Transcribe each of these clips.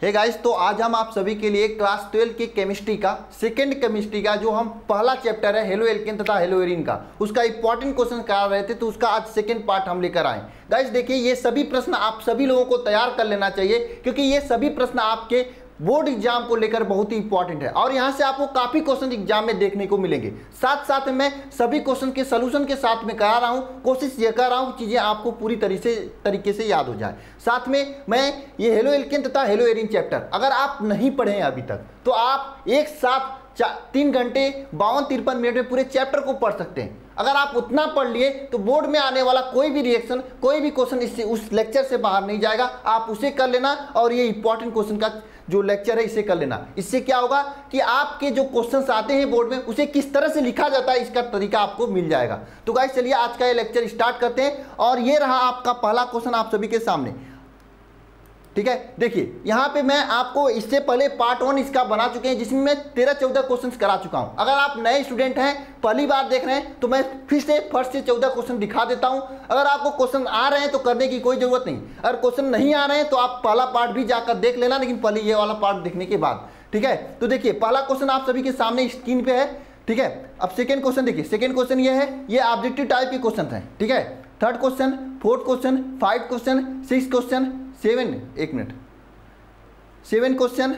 Hey guys, तो आज हम आप सभी के लिए क्लास 12 की केमिस्ट्री का सेकंड केमिस्ट्री का जो हम पहला चैप्टर है हेलो एल्केन तथा हेलो एरीन का, उसका इंपॉर्टेंट क्वेश्चन करा रहे थे, तो उसका आज सेकंड पार्ट हम लेकर आए। गाइस देखिए, ये सभी प्रश्न आप सभी लोगों को तैयार कर लेना चाहिए, क्योंकि ये सभी प्रश्न आपके बोर्ड एग्जाम को लेकर बहुत ही इंपॉर्टेंट है और यहां से आपको काफी क्वेश्चन एग्जाम में देखने को मिलेंगे। साथ साथ मैं सभी क्वेश्चन के सलूशन के साथ में करा रहा हूं, कोशिश ये कर रहा हूं चीजें आपको पूरी तरीके से याद हो जाए। साथ में मैं ये हेलो एल्केन तथा हेलो एरीन चैप्टर अगर आप नहीं पढ़े हैं अभी तक, तो आप एक साथ 3 घंटे 52-53 मिनट में पूरे चैप्टर को पढ़ सकते हैं। अगर आप उतना पढ़ लिए तो बोर्ड में आने वाला कोई भी रिएक्शन, कोई भी क्वेश्चन इससे उस लेक्चर से बाहर नहीं जाएगा। आप उसे कर लेना और ये इंपॉर्टेंट क्वेश्चन का जो लेक्चर है इसे कर लेना। इससे क्या होगा कि आपके जो क्वेश्चंस आते हैं बोर्ड में उसे किस तरह से लिखा जाता है इसका तरीका आपको मिल जाएगा। तो गाइस चलिए आज का ये लेक्चर स्टार्ट करते हैं और ये रहा आपका पहला क्वेश्चन आप सभी के सामने। ठीक है, देखिए यहाँ पे मैं आपको इससे पहले पार्ट 1 इसका बना चुके हैं, जिसमें मैं 13-14 क्वेश्चंस करा चुका हूँ। अगर आप नए स्टूडेंट हैं, पहली बार देख रहे हैं, तो मैं फिर से फर्स्ट से 14 क्वेश्चन दिखा देता हूँ। अगर आपको क्वेश्चन आ रहे हैं तो करने की कोई जरूरत नहीं, अगर क्वेश्चन नहीं आ रहे हैं तो आप पहला पार्ट भी जाकर देख लेना, लेकिन पहले ये वाला पार्ट देखने के बाद। ठीक है, तो देखिए पहला क्वेश्चन आप सभी के सामने स्क्रीन पे है। ठीक है, अब सेकेंड क्वेश्चन देखिए। सेकेंड क्वेश्चन ये है, ये ऑब्जेक्टिव टाइप के क्वेश्चन है। ठीक है, third question, fourth question, 5 question, 6 question, 7 question.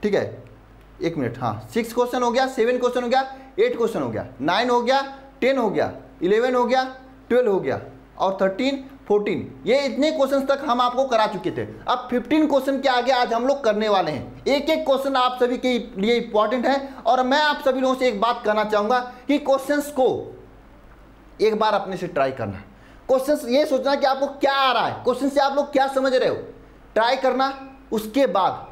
ठीक है, 1 मिनट, हाँ 6 क्वेश्चन हो गया, 7 क्वेश्चन हो गया, 8 क्वेश्चन हो गया, 9 हो गया, 10 हो गया, 11 हो गया, 12 हो गया और 13, 14, ये इतने क्वेश्चन तक हम आपको करा चुके थे। अब 15 क्वेश्चन के आगे आज हम लोग करने वाले हैं। एक एक क्वेश्चन आप सभी के लिए इंपॉर्टेंट है और मैं आप सभी लोगों से एक बात कहना चाहूंगा कि क्वेश्चंस को एक बार अपने से ट्राई करना। क्वेश्चंस ये सोचना कि आपको क्या आ रहा है, क्वेश्चन से आप लोग क्या समझ रहे हो, ट्राई करना। उसके बाद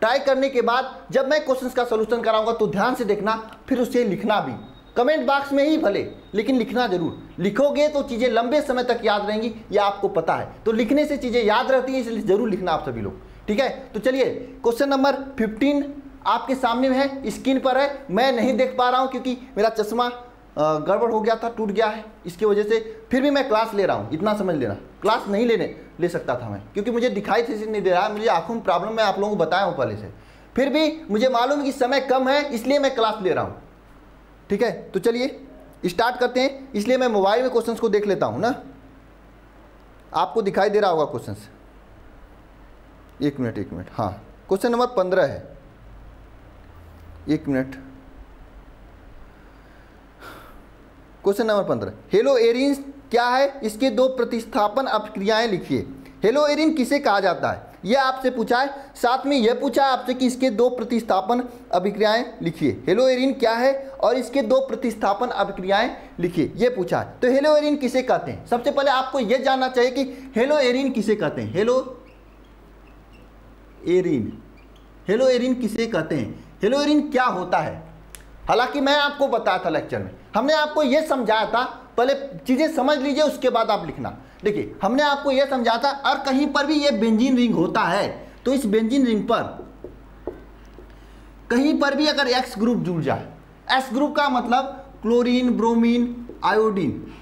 ट्राई करने के बाद जब मैं क्वेश्चंस का सॉल्यूशन कराऊंगा तो ध्यान से देखना, फिर उसे लिखना भी कमेंट बॉक्स में ही भले, लेकिन लिखना जरूर। लिखोगे तो चीजें लंबे समय तक याद रहेंगी, यह आपको पता है। तो लिखने से चीजें याद रहती हैं, इसलिए जरूर लिखना आप सभी लोग। ठीक है, तो चलिए क्वेश्चन नंबर 15 आपके सामने है, स्क्रीन पर है। मैं नहीं देख पा रहा हूं क्योंकि मेरा चश्मा गड़बड़ हो गया था, टूट गया है, इसकी वजह से। फिर भी मैं क्लास ले रहा हूँ, इतना समझ लेना। क्लास नहीं ले सकता था मैं, क्योंकि मुझे दिखाई से नहीं दे रहा, मुझे आंखों में प्रॉब्लम, मैं आप लोगों को बताया हूँ पहले से। फिर भी मुझे मालूम है कि समय कम है, इसलिए मैं क्लास ले रहा हूँ। ठीक है, तो चलिए स्टार्ट करते हैं। इसलिए मैं मोबाइल में क्वेश्चंस को देख लेता हूँ ना, आपको दिखाई दे रहा होगा क्वेश्चंस। 1 मिनट, हाँ क्वेश्चन नंबर 15 है। 1 minute, question number 15, hello arene क्या है, इसके 2 प्रतिस्थापन अभिक्रियाएं लिखिए। हेलो एरीन किसे कहा जाता है, यह आपसे पूछा है। साथ में यह पूछा है आपसे कि इसके 2 प्रतिस्थापन अभिक्रियाएं लिखिए। हेलो एरीन क्या है और इसके 2 प्रतिस्थापन अभिक्रियाएं लिखिए, यह पूछा है। तो हेलो एरीन किसे कहते हैं, सबसे पहले आपको यह जानना चाहिए कि हेलो एरीन किसे कहते हैं। हेलो एरीन किसे कहते हैं, हेलो एरीन क्या होता है। हालांकि मैं आपको बताया था लेक्चर में, हमने आपको यह समझाया था, पहले चीजें समझ लीजिए उसके बाद आप लिखना। देखिए हमने आपको यह समझाया था, और कहीं पर भी यह बेंजीन रिंग होता है तो इस बेंजीन रिंग पर कहीं पर भी अगर एक्स ग्रुप जुड़ जाए, एस ग्रुप का मतलब क्लोरीन, ब्रोमीन, आयोडीन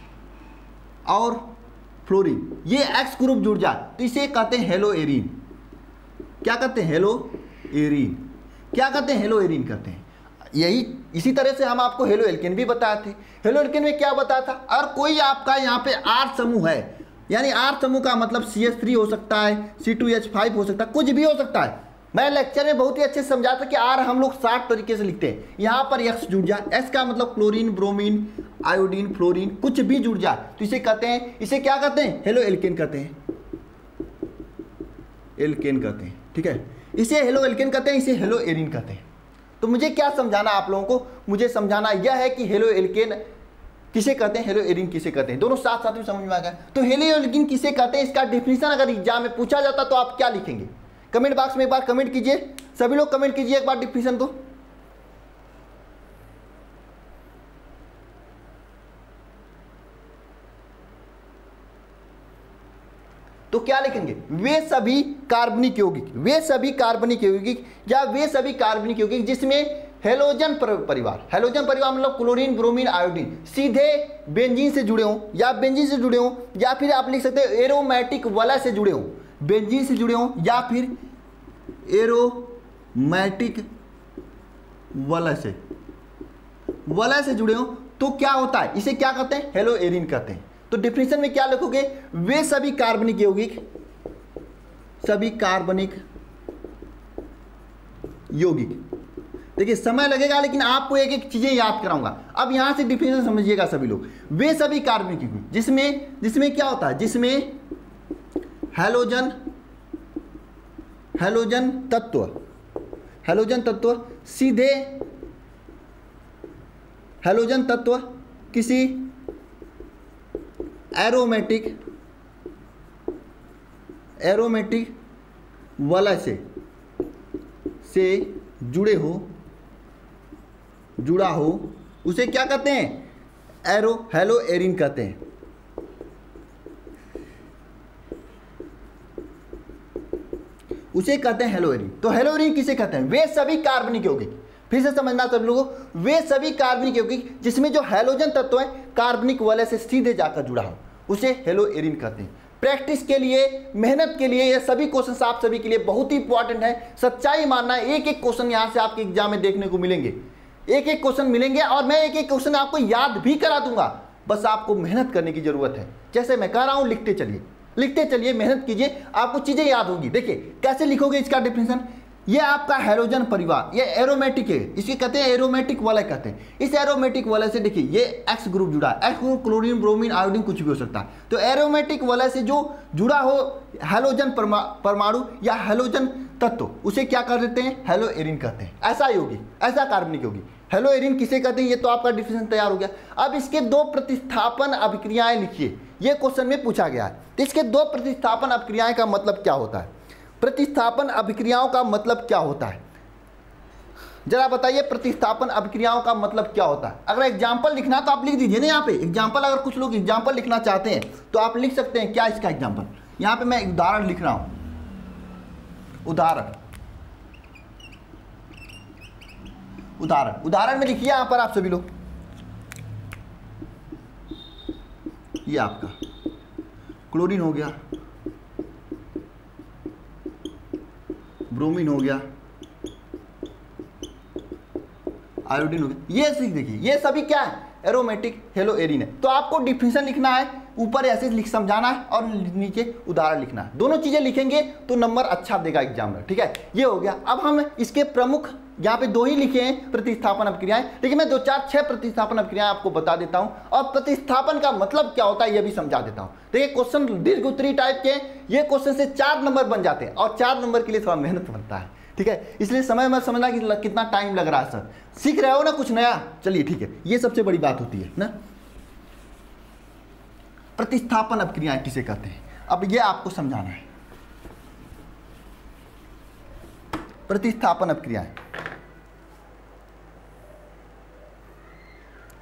और फ्लोरीन, ये एक्स ग्रुप जुड़ जाए तो इसे कहते हैं हेलो एरीन। क्या कहते हैं, हेलो एरीन। क्या कहते हैं, हेलो एरीन कहते हैं। यही इसी तरह से हम आपको हेलो एल्केन भी बताए थे। हेलो एल्केन में क्या बताया था, और कोई आपका यहाँ पे R समूह है, यानी R समूह का मतलब CH3 हो सकता है, C2H5 हो सकता है, कुछ भी हो सकता है। मैं लेक्चर में बहुत ही अच्छे से समझा था कि R हम लोग 60 तरीके से लिखते हैं। यहाँ पर X जुड़ जाए, S का मतलब क्लोरीन, ब्रोमीन, आयोडीन, फ्लोरीन, कुछ भी जुड़ जाए तो इसे कहते हैं, इसे क्या कहते हैं, हेलो एल्केन कहते हैं। एल्केन कहते हैं, ठीक है, इसे हेलो एल्केन कहते हैं, इसे हेलो एरीन कहते हैं। तो मुझे क्या समझाना आप लोगों को, मुझे समझाना यह है कि हेलो एल्केन किसे कहते हैं, हेलो एरीन किसे कहते हैं, दोनों साथ साथ में समझ में आ गया। तो हेलो एल्केन किसे कहते हैं, इसका डेफिनेशन अगर एग्जाम में पूछा जाता तो आप क्या लिखेंगे, कमेंट बॉक्स में एक बार कमेंट कीजिए, सभी लोग कमेंट कीजिए एक बार डेफिनेशन तो क्या लिखेंगे, वे सभी कार्बनिक यौगिक, वे सभी कार्बनिक यौगिक या वे सभी कार्बनिक यौगिक जिसमें हेलोजन परिवार, हेलोजन परिवार मतलब क्लोरीन, ब्रोमीन, आयोडीन सीधे बेंजीन से जुड़े हों या बेंजीन से जुड़े हों, या फिर आप लिख सकते हैं एरोमेटिक वलय से जुड़े हों, बेंजीन से जुड़े हों या फिर एरोमेटिक वलय से जुड़े हों तो क्या होता है, इसे क्या कहते हैं, हेलो एरिन कहते हैं। तो डिफिनेशन में क्या लिखोगे, वे सभी कार्बनिक यौगिक। देखिए समय लगेगा लेकिन आपको एक एक चीजें याद कराऊंगा। अब यहां से डिफिनेशन समझिएगा सभी लोग। वे सभी कार्बनिक यौगिक जिसमें क्या होता है, जिसमें हैलोजन तत्व सीधे हैलोजन तत्व किसी एरोमेटिक वलय से जुड़ा हो उसे क्या कहते हैं, हेलो एरिन कहते हैं। उसे कहते हैं हेलो एरिन। तो हेलो एरिन किसे कहते हैं, वे सभी कार्बनिक यौगिक, फिर से समझना सब लोगों, वे सभी कार्बनिक यौगिक जिसमें जो हैलोजन तत्व है कार्बनिक वलय से सीधे जाकर जुड़ा हो उसे हेलो एरिन कहते हैं। प्रैक्टिस के लिए, मेहनत के लिए, ये सभी क्वेश्चन आप सभी के लिए बहुत ही इंपॉर्टेंट है। सच्चाई मानना है, एक एक क्वेश्चन यहाँ से आपके एग्जाम में देखने को मिलेंगे, एक एक क्वेश्चन मिलेंगे और मैं एक एक क्वेश्चन आपको याद भी करा दूंगा। बस आपको मेहनत करने की जरूरत है। जैसे मैं कह रहा हूँ लिखते चलिए, मेहनत कीजिए, आपको चीजें याद होगी। देखिए कैसे लिखोगे इसका डिफिनेशन, ये आपका हैलोजन परिवार, ये एरोमेटिक है, इसके कहते हैं एरोमेटिक वलय कहते हैं। इस एरोमेटिक वलय से देखिए ये एक्स ग्रुप जुड़ा है, x group chlorine, bromine, iodine कुछ भी हो सकता है। तो एरोमेटिक वलय से जो जुड़ा हो हैलोजन परमाणु या हैलोजन तत्व उसे क्या कर देते हैं, हेलो एरिन कहते हैं। ऐसा यौगिक, ऐसा कार्बनिक यौगिक हेलो एरिन किसे कहते हैं, ये तो आपका डिफिनेशन तैयार हो गया। अब इसके दो प्रतिस्थापन अभिक्रियाएं लिखिए, ये क्वेश्चन में पूछा गया है। तो इसके दो प्रतिस्थापन अभिक्रियाएं का मतलब क्या होता है, प्रतिस्थापन अभिक्रियाओं का मतलब क्या होता है, जरा बताइए प्रतिस्थापन अभिक्रियाओं का मतलब क्या होता है। अगर एग्जाम्पल लिखना तो आप लिख दीजिए ना, यहाँ पे एग्जाम्पल, अगर कुछ लोग एग्जाम्पल लिखना चाहते हैं तो आप लिख सकते हैं। क्या इसका एग्जाम्पल, यहाँ पे मैं उदाहरण लिख रहा हूँ, उदाहरण में लिखिए यहाँ पर आप सभी लोग, ये आपका क्लोरीन हो गया, ब्रोमीन हो गया, आयोडीन हो गया, ये सीख देखिए, ये सभी क्या है, एरोमेटिक हेलो एरिन है। तो आपको डिफिनेशन लिखना है, ऊपर ऐसे लिख समझाना है और नीचे उदाहरण लिखना है। दोनों चीजें लिखेंगे तो नंबर अच्छा देगा एग्जाम में, ठीक है। ये हो गया। अब हम इसके प्रमुख यहाँ पे दो ही लिखे हैं प्रतिस्थापन अभिक्रियाएं, लेकिन मैं 2 4 6 प्रतिस्थापन अभिक्रियाएं आपको बता देता हूं और प्रतिस्थापन का मतलब क्या होता है यह भी समझा देता हूं। देखिए क्वेश्चन दीर्घ उत्तरी टाइप के, ये क्वेश्चन से 4 नंबर बन जाते हैं और 4 नंबर के लिए थोड़ा मेहनत बनता है, ठीक है। इसलिए समय मत समझना कि कितना टाइम लग रहा है सर, सीख रहे हो ना कुछ नया, चलिए ठीक है, ये सबसे बड़ी बात होती है ना। प्रतिस्थापन अभिक्रियाएं किसे कहते हैं, अब ये आपको समझाना है। प्रतिस्थापन अभिक्रियाएं,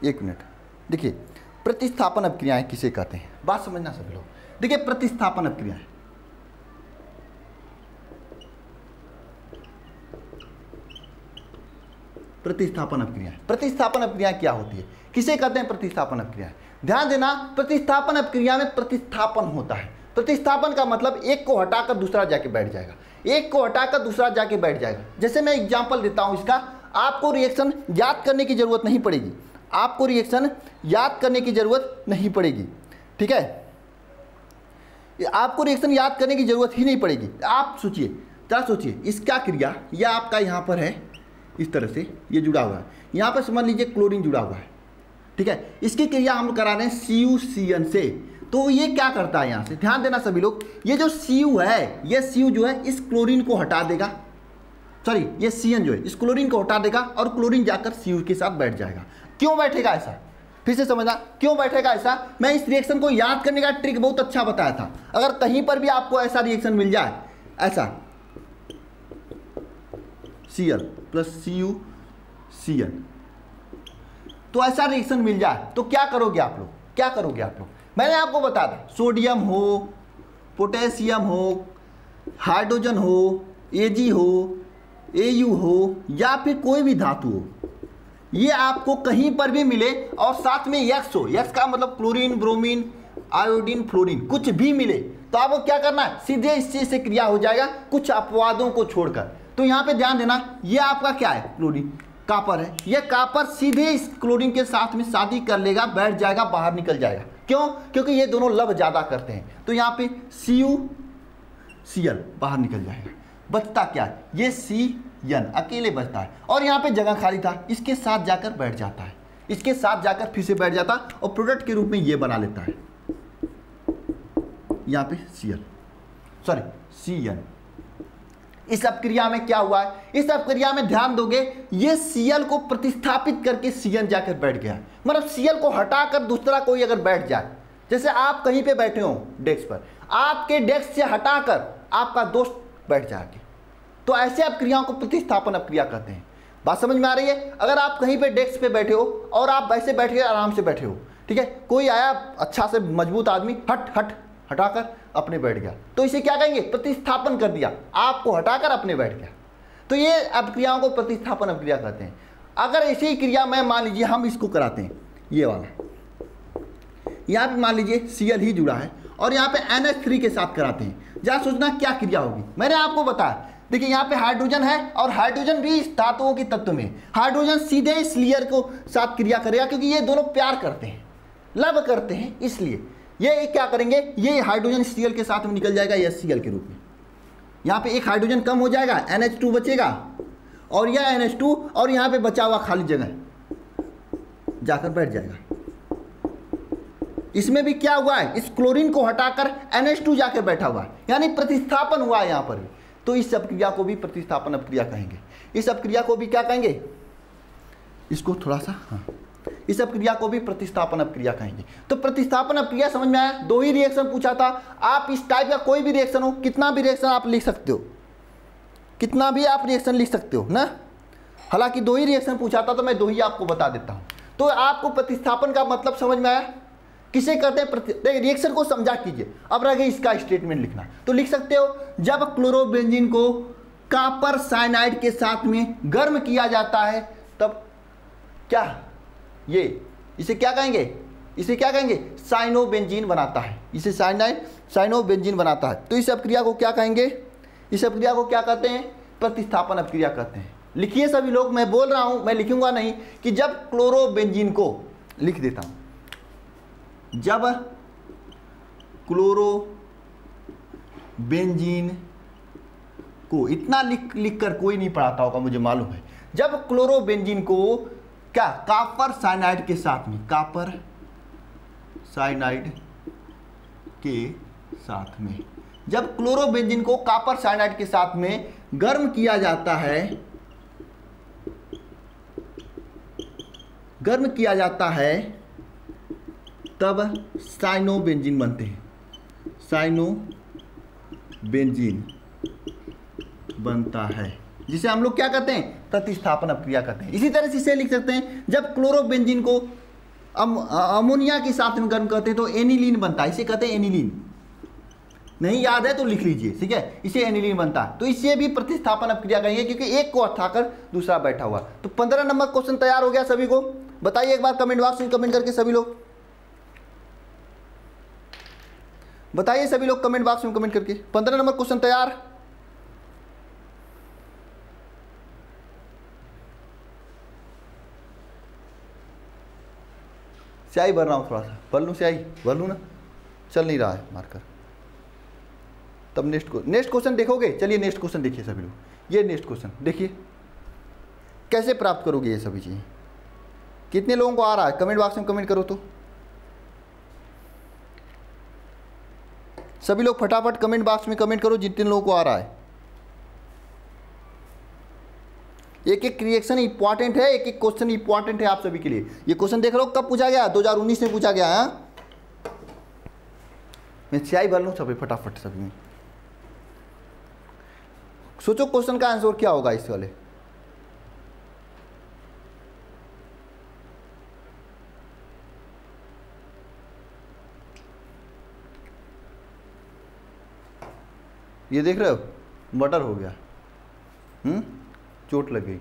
एक मिनट, देखिए प्रतिस्थापन अभिक्रियाएं किसे कहते हैं, बात समझना सभी लोग। देखिए प्रतिस्थापन अभिक्रियाएं, प्रतिस्थापन अभिक्रिया क्या होती है, किसे कहते हैं प्रतिस्थापन अभिक्रिया। ध्यान देना, प्रतिस्थापन अभिक्रिया में प्रतिस्थापन होता है। प्रतिस्थापन का मतलब एक को हटाकर दूसरा जाके बैठ जाएगा, एक को हटाकर दूसरा जाके बैठ जाएगा। जैसे मैं एग्जांपल देता हूं इसका, आपको रिएक्शन याद करने की जरूरत नहीं पड़ेगी, आपको रिएक्शन याद करने की जरूरत नहीं पड़ेगी, ठीक है, आपको रिएक्शन याद करने की जरूरत ही नहीं पड़ेगी। आप सोचिए, क्या सोचिए, इसका क्रिया यह आपका यहाँ पर है, इस तरह से ये जुड़ा हुआ है, यहाँ पर समझ लीजिए क्लोरीन जुड़ा हुआ है, ठीक है। इसकी क्रिया हम करा रहे हैं CuCN से। तो ये क्या करता है, यहाँ से ध्यान देना सभी लोग, ये जो Cu है, ये Cu जो है इस क्लोरीन को हटा देगा, सॉरी ये CN जो है इस क्लोरीन को हटा देगा और क्लोरीन जाकर Cu के साथ बैठ जाएगा। क्यों बैठेगा ऐसा, फिर से समझना, क्यों बैठेगा ऐसा। मैं इस रिएक्शन को याद करने का ट्रिक बहुत अच्छा बताया था। अगर कहीं पर भी आपको ऐसा रिएक्शन मिल जाए, ऐसा Cl प्लस CuCN, तो ऐसा रिएक्शन मिल जाए तो क्या करोगे आप लोग, क्या करोगे आप लोग, मैंने आपको बता दा, सोडियम हो, पोटेशियम हो, हाइड्रोजन हो, Ag हो, Au हो या फिर कोई भी धातु हो, ये आपको कहीं पर भी मिले और साथ में X हो, X का मतलब क्लोरीन, ब्रोमीन, आयोडीन, फ्लोरीन, कुछ भी मिले तो आपको क्या करना है, सीधे इस चीज से क्रिया हो जाएगा कुछ अपवादों को छोड़कर। तो यहाँ पे ध्यान देना, ये आपका क्या है, क्लोरीन, कापर है। ये कापर सीधे इस क्लोरीन के साथ में शादी कर लेगा, बैठ जाएगा, बाहर निकल जाएगा। क्यों? क्योंकि ये दोनों लब ज्यादा करते हैं। तो यहाँ पे CuCl बाहर निकल जाएगा। बचता क्या है, ये CN अकेले बचता है। और यहाँ पे जगह खाली था, इसके साथ जाकर बैठ जाता है, इसके साथ जाकर फिर से बैठ जाता और प्रोडक्ट के रूप में ये बना लेता है। यहाँ पे CN। इस अपक्रिया में क्या हुआ है, इस अपक्रिया में ध्यान दोगे, ये Cl को प्रतिस्थापित करके Cn जाकर बैठ गया। मतलब Cl को हटाकर दूसरा कोई अगर बैठ जाए, जैसे आप कहीं पे बैठे हो डेस्क पर, आपके डेस्क से हटाकर आपका दोस्त बैठ जाएगी, तो ऐसे अपक्रियाओं को प्रतिस्थापन अपक्रिया कहते हैं। बात समझ में आ रही है? अगर आप कहीं पे डेस्क पे बैठे हो और आप वैसे बैठ के आराम से बैठे हो, ठीक है, कोई आया अच्छा से मजबूत आदमी, हटाकर अपने बैठ गया, तो इसे क्या कहेंगे, प्रतिस्थापन कर दिया, आपको हटाकर अपने बैठ गया। तो ये अपक्रियाओं को प्रतिस्थापन अपक्रिया कहते हैं। अगर ऐसी क्रिया में मान लीजिए हम इसको कराते हैं, ये वाला, यहाँ पे मान लीजिए Cl ही जुड़ा है और यहाँ पे NH3 के साथ कराते हैं, जहाँ सोचना क्या क्रिया होगी। मैंने आपको बताया, देखिए यहाँ पे हाइड्रोजन है और हाइड्रोजन भी इस धातुओं के तत्व में, हाइड्रोजन सीधे इस लेयर को साथ क्रिया करेगा, क्योंकि ये दोनों प्यार करते हैं, लव करते हैं, इसलिए ये क्या करेंगे, ये हाइड्रोजन Cl के साथ में निकल जाएगा HCl के रूप में। यहाँ पे एक हाइड्रोजन कम हो जाएगा, NH2 बचेगा और यह NH2 और यहाँ पे बचा हुआ खाली जगह जाकर बैठ जाएगा। इसमें भी क्या हुआ है, इस क्लोरीन को हटाकर NH2 जाकर बैठा हुआ है, यानी प्रतिस्थापन हुआ है यहाँ पर भी। तो इस अपक्रिया को भी प्रतिस्थापन अपक्रिया कहेंगे। इस अपक्रिया को भी क्या कहेंगे, इसको थोड़ा सा, हाँ, इस अपक्रिया को भी प्रतिस्थापन अपक्रिया कहेंगे। तो प्रतिस्थापन अपक्रिया समझ में आया? दो ही रिएक्शन पूछा था, आप इस टाइप का कोई भी रिएक्शन हो, कितना भी रिएक्शन आप लिख सकते हो, कितना भी आप रिएक्शन लिख सकते हो ना। हालांकि दो ही रिएक्शन पूछा था तो मैं दो ही आपको बता देता हूं। तो आपको प्रतिस्थापन का मतलब समझ में आया, किसे कहते हैं, रिएक्शन को समझा कीजिए। अब रह गई इसका स्टेटमेंट लिखना, तो लिख सकते हो, जब क्लोरोबेंजीन को कॉपर साइनाइड के साथ में गर्म किया जाता है तब क्या, ये इसे क्या कहेंगे, इसे क्या कहेंगे, साइनोबेंजीन बनाता है, इसे साइनोबेंजीन बनाता है। तो इस अपक्रिया को क्या कहेंगे, इस अपक्रिया को क्या कहते हैं, प्रतिस्थापन अपक्रिया कहते हैं। लिखिए सभी लोग, मैं बोल रहा हूं, मैं लिखूंगा नहीं, कि जब क्लोरोबेंजीन को, लिख देता हूं, जब क्लोरोबेंजीन को, इतना लिख कर कोई नहीं पढ़ाता होगा मुझे मालूम है, जब क्लोरोबेंजीन को क्या, कॉपर साइनाइड के साथ में, कॉपर साइनाइड के साथ में, जब क्लोरोबेंजीन को कॉपर साइनाइड के साथ में गर्म किया जाता है, गर्म किया जाता है, तब साइनोबेंजीन बनते हैं, साइनोबेंजीन बनता है, जिसे हम लोग क्या कहते हैं, प्रतिस्थापन अपक्रिया कहते हैं। इसी तरह से इसे लिख सकते हैं, जब क्लोरोबेंजीन को अमोनिया के साथ में गर्म करते हैं तो एनिलीन बनता है, इसे कहते हैं एनिलीन। नहीं याद है तो लिख लीजिए, ठीक है, इसे एनिलीन बनता है। तो इसे भी प्रतिस्थापन अपक्रिया कहेंगे, क्योंकि एक को हटाकर दूसरा बैठा हुआ। तो 15 नंबर क्वेश्चन तैयार हो गया सभी को, बताइए एक बार कमेंट बॉक्स में कमेंट करके सभी लोग बताइए, सभी लोग कमेंट बॉक्स में कमेंट करके 15 नंबर क्वेश्चन तैयार। स्याही भर रहा हूँ, थोड़ा सा भर लूँ, स्याही भर लूँ ना, चल नहीं रहा है मार्कर। तब नेक्स्ट क्वेश्चन देखोगे, चलिए नेक्स्ट क्वेश्चन देखिए सभी लोग, ये नेक्स्ट क्वेश्चन देखिए, कैसे प्राप्त करोगे ये सभी चीज़ें। कितने लोगों को आ रहा है, कमेंट बॉक्स में कमेंट करो तो। सभी लोग फटाफट कमेंट बॉक्स में कमेंट करो जितने लोगों को आ रहा है। एक एक रिएक्शन इंपॉर्टेंट है, एक एक क्वेश्चन इंपॉर्टेंट है आप सभी के लिए। ये क्वेश्चन देख रहे हो कब पूछा गया, 2019 में पूछा गया है। मैं स्याही भर लूँ सभी फटाफट सभी में। सोचो क्वेश्चन का आंसर क्या होगा इस वाले। ये देख रहे हो, मर्डर हो गया, चोट लग गई,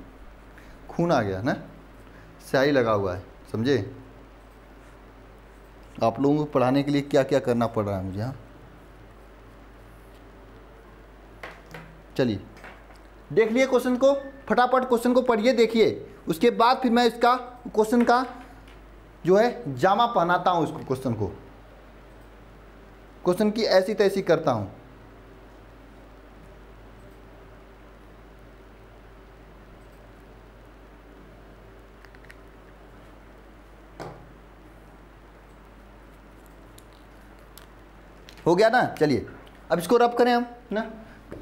खून आ गया ना, स्याही लगा हुआ है, समझे। आप लोगों को पढ़ाने के लिए क्या क्या करना पड़ रहा है मुझे। हाँ, चलिए देख लिए क्वेश्चन को, फटाफट क्वेश्चन को पढ़िए, देखिए, उसके बाद फिर मैं इसका क्वेश्चन का जो है जामा पहनाता हूँ, इसको क्वेश्चन की ऐसी तैसी करता हूँ। हो गया ना। चलिए अब इसको रब करें हम ना।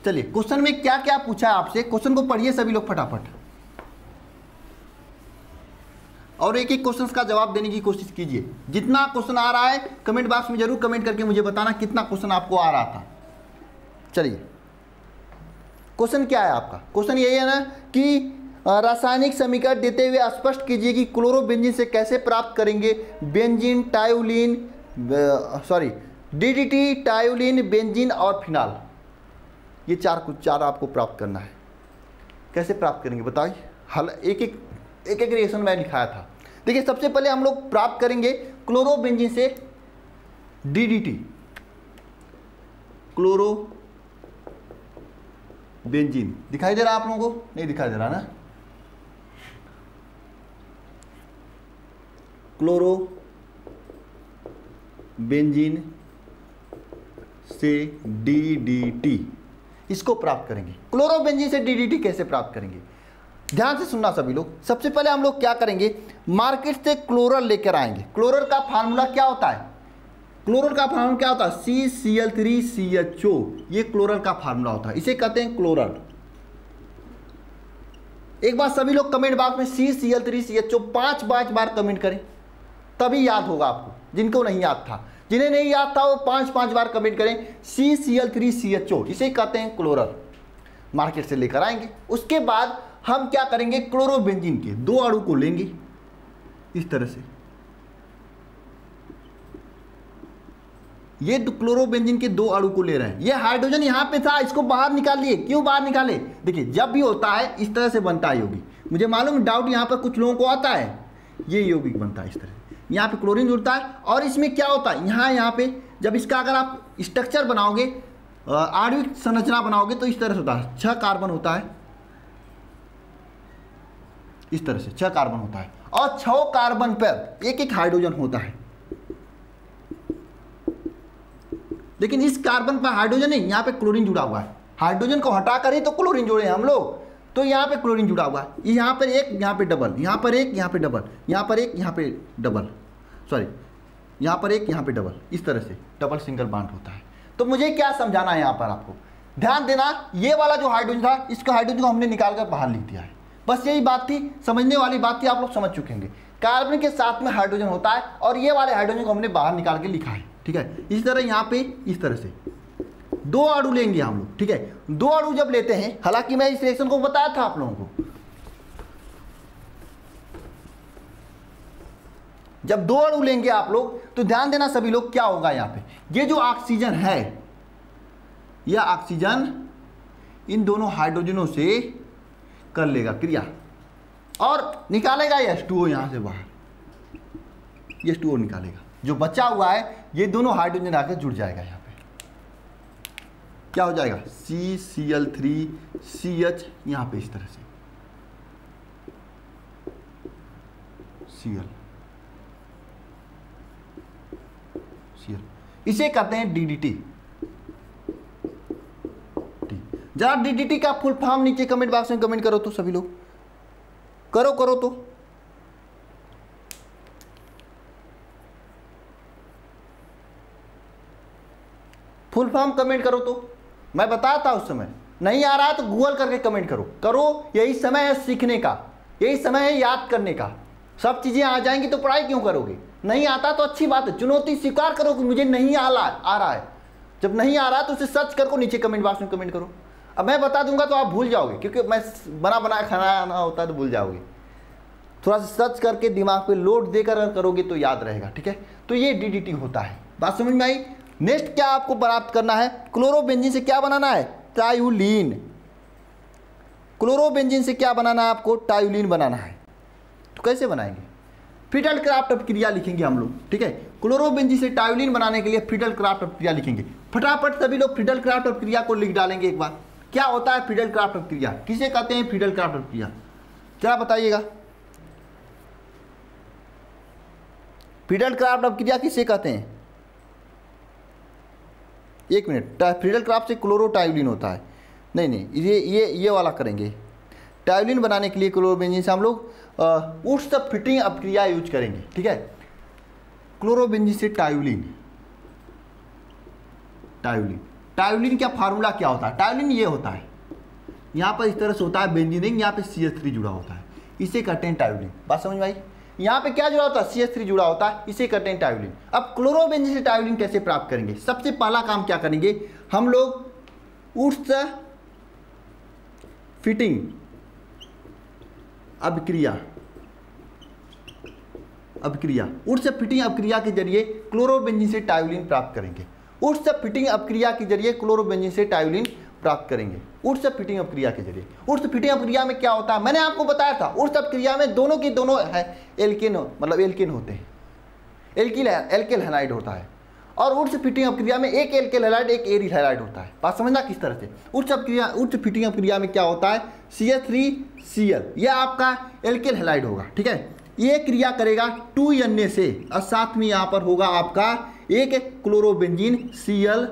चलिए क्वेश्चन में क्या क्या पूछा है आपसे, क्वेश्चन को पढ़िए सभी लोग फटाफट, और एक एक क्वेश्चन का जवाब देने की कोशिश कीजिए। जितना क्वेश्चन आ रहा है कमेंट बॉक्स में जरूर कमेंट करके मुझे बताना कितना क्वेश्चन आपको आ रहा था। चलिए क्वेश्चन क्या है आपका, क्वेश्चन यही है ना कि रासायनिक समीकरण देते हुए स्पष्ट कीजिए कि क्लोरोबेंजीन से कैसे प्राप्त करेंगे बेंजीन, टायोलीन, डीडीटी, टायोलीन, बेंजीन और फिनाल। ये चार आपको प्राप्त करना है। कैसे प्राप्त करेंगे बताइए। हल एक एक रिएक्शन में लिखाया था। देखिए सबसे पहले हम लोग प्राप्त करेंगे क्लोरोबेंजीन से डीडीटी, क्लोरोबेंजीन दिखाई दे रहा है आप लोगों को? नहीं दिखाई दे रहा ना। क्लोरोबेंजीन से डीडीटी, इसको प्राप्त करेंगे। क्लोरोबेंजीन से डीडीटी कैसे प्राप्त करेंगे, ध्यान से सुनना सभी लोग। सबसे पहले हम लोग क्या करेंगे, मार्केट से क्लोरल लेकर आएंगे। क्लोरल का फार्मूला क्या होता है, क्लोरल का फार्मूला क्या होता है, CCl3CHO, ये क्लोरल का फार्मूला होता है, इसे कहते हैं क्लोरल। एक बार सभी लोग कमेंट बॉक्स में CCl3CHO 5 बार कमेंट करें, तभी याद होगा आपको। जिनको नहीं याद था, जिन्हें नहीं याद था वो 5 बार कमेंट करें CCl3CHO, इसे कहते हैं क्लोरल। मार्केट से लेकर आएंगे। उसके बाद हम क्या करेंगे, क्लोरोबेंजीन के 2 अणु को लेंगे इस तरह से। ये क्लोरोबेंजीन के 2 अणु को ले रहे हैं। ये हाइड्रोजन यहां पे था, इसको बाहर निकाल लिए। क्यों बाहर निकाले, देखिए जब भी होता है इस तरह से बनता है यौगिक। मुझे मालूम डाउट यहां पर कुछ लोगों को आता है, ये यौगिक बनता है इस तरह। यहाँ पे क्लोरीन जुड़ता है और इसमें क्या होता है, यहाँ पे जब इसका अगर आप स्ट्रक्चर बनाओगे, आणविक संरचना बनाओगे तो इस तरह से होता है। 6 कार्बन होता है इस तरह से, 6 कार्बन होता है और 6 कार्बन पर एक हाइड्रोजन होता है। लेकिन इस कार्बन पर हाइड्रोजन नहीं, यहाँ पे क्लोरीन जुड़ा हुआ है। हाइड्रोजन को हटाकर ही तो क्लोरीन जोड़े हम लोग, तो यहाँ पे क्लोरीन जुड़ा हुआ है। यहाँ पर एक, यहाँ पे डबल, यहाँ पर एक, यहाँ पे डबल, यहाँ पर एक, यहाँ पे डबल, यहाँ पर एक, यहाँ पे डबल, इस तरह से डबल सिंगल बॉन्ड होता है। तो मुझे क्या समझाना है यहाँ पर आपको, ध्यान देना। ये वाला जो हाइड्रोजन था, इसका हाइड्रोजन को हमने निकाल कर बाहर लिख दिया है। बस यही बात थी, समझने वाली बात थी, आप लोग समझ चुके होंगे। कार्बन के साथ में हाइड्रोजन होता है और ये वाले हाइड्रोजन को हमने बाहर निकाल के लिखा है, ठीक है। इस तरह यहाँ पे इस तरह से 2 अणु लेंगे हम लोग, ठीक है। 2 अणु जब लेते हैं, हालांकि मैं इस रिएक्शन को बताया था आप लोगों को, जब 2 अणु लेंगे आप लोग तो ध्यान देना सभी लोग, क्या होगा यहाँ पे, ये जो ऑक्सीजन है, यह ऑक्सीजन इन दोनों हाइड्रोजनों से कर लेगा क्रिया और निकालेगा H2O यहां से बाहर, H2O निकालेगा। जो बचा हुआ है ये दोनों हाइड्रोजन आकर जुड़ जाएगा। यहाँ पे क्या हो जाएगा, CCl3CH, यहाँ पे इस तरह से Cl, इसे कहते हैं DDT। जरा DDT का फुल फॉर्म नीचे कमेंट बॉक्स में कमेंट करो तो सभी लोग, करो तो। फुल फॉर्म कमेंट करो तो, मैं बताया था उस समय। नहीं आ रहा है तो गूगल करके कमेंट करो। यही समय है सीखने का, यही समय है याद करने का। सब चीजें आ जाएंगी तो पढ़ाई क्यों करोगे, नहीं आता तो अच्छी बात है, चुनौती स्वीकार करो कि मुझे नहीं आ रहा है। जब नहीं आ रहा है तो उसे सर्च करके नीचे कमेंट बॉक्स में कमेंट करो। अब मैं बता दूंगा तो आप भूल जाओगे, क्योंकि मैं बना खाना आना होता है तो भूल जाओगे। थोड़ा सा सर्च करके दिमाग पे लोड देकर करोगे तो याद रहेगा, ठीक है। तो ये DDT होता है, बात समझ में आई। नेक्स्ट क्या आपको प्राप्त करना है, क्लोरोबेंजीन से क्या बनाना है, टायोलीन। क्लोरोबेंजीन से क्या बनाना है आपको, टायोलीन बनाना है। तो कैसे बनाएंगे, फिडल क्राफ्ट क्रिया लिखेंगे हम लोग, ठीक है। क्लोरोबेंजीन से टायोलीन बनाने के लिए फिडल क्राफ्ट क्रिया लिखेंगे। फटाफट सभी लोग फिडल क्राफ्ट क्रिया को लिख डालेंगे एक बार। क्या होता है फिडल क्राफ्ट अपक्रिया, किसे कहते हैं फिडल क्राफ्ट अपक्रिया, जरा बताइएगा। फिडल क्राफ्ट अपक्रिया किसे कहते हैं? एक मिनट, फिडल क्राफ्ट से क्लोरोटायोलिन होता है। नहीं, ये वाला करेंगे। टायोलिन बनाने के लिए क्लोरोबेंजीन से हम लोग उष्ण फिटिंग अपक्रिया यूज करेंगे, ठीक है। क्लोरोबेंजीन से टायोलिन का फार्मूला क्या होता है? टायोलिन ये होता है, यहाँ पर इस तरह से होता है बेंजीन, यहाँ पे CH3 जुड़ा होता है, इसे कहते हैं टायोलिन। बात समझ में आई? यहाँ पे क्या जुड़ा होता है? CH3 जुड़ा होता है, इसे कहते हैं टायोलिन। अब क्लोरोबेंजीन से टायोलिन कैसे प्राप्त करेंगे? सबसे पहला काम क्या करेंगे हम लोग? उष्ण फिटिंग अभिक्रिया उष्ण फिटिंग अभिक्रिया के जरिए क्लोरोबेंजीन से टायोलिन प्राप्त करेंगे। उष्ण फिटिंग अभिक्रिया के जरिए क्लोरोबेंजीन से टायोलिन प्राप्त करेंगे, उष्ण फिटिंग अभिक्रिया के जरिए। उष्ण फिटिंग अभिक्रिया में क्या होता है? मैंने आपको बताया था, उष्ण अभिक्रिया में दोनों की दोनों है एल्केन, मतलब एल्केन होते हैं, एल्किल हैलाइड होता है। और उच्च फिटिंग अभिक्रिया में एक एल्किल हैलाइड एक एरिल हैलाइड होता है। बात समझना किस तरह से? उच्च फिटिंग अभिक्रिया में क्या होता है? CH3Cl, यह आपका एल्किल हैलाइड होगा, ठीक है। ये क्रिया करेगा 2Na से और साथ में यहाँ पर होगा आपका एक क्लोरोबेंजीन Cl,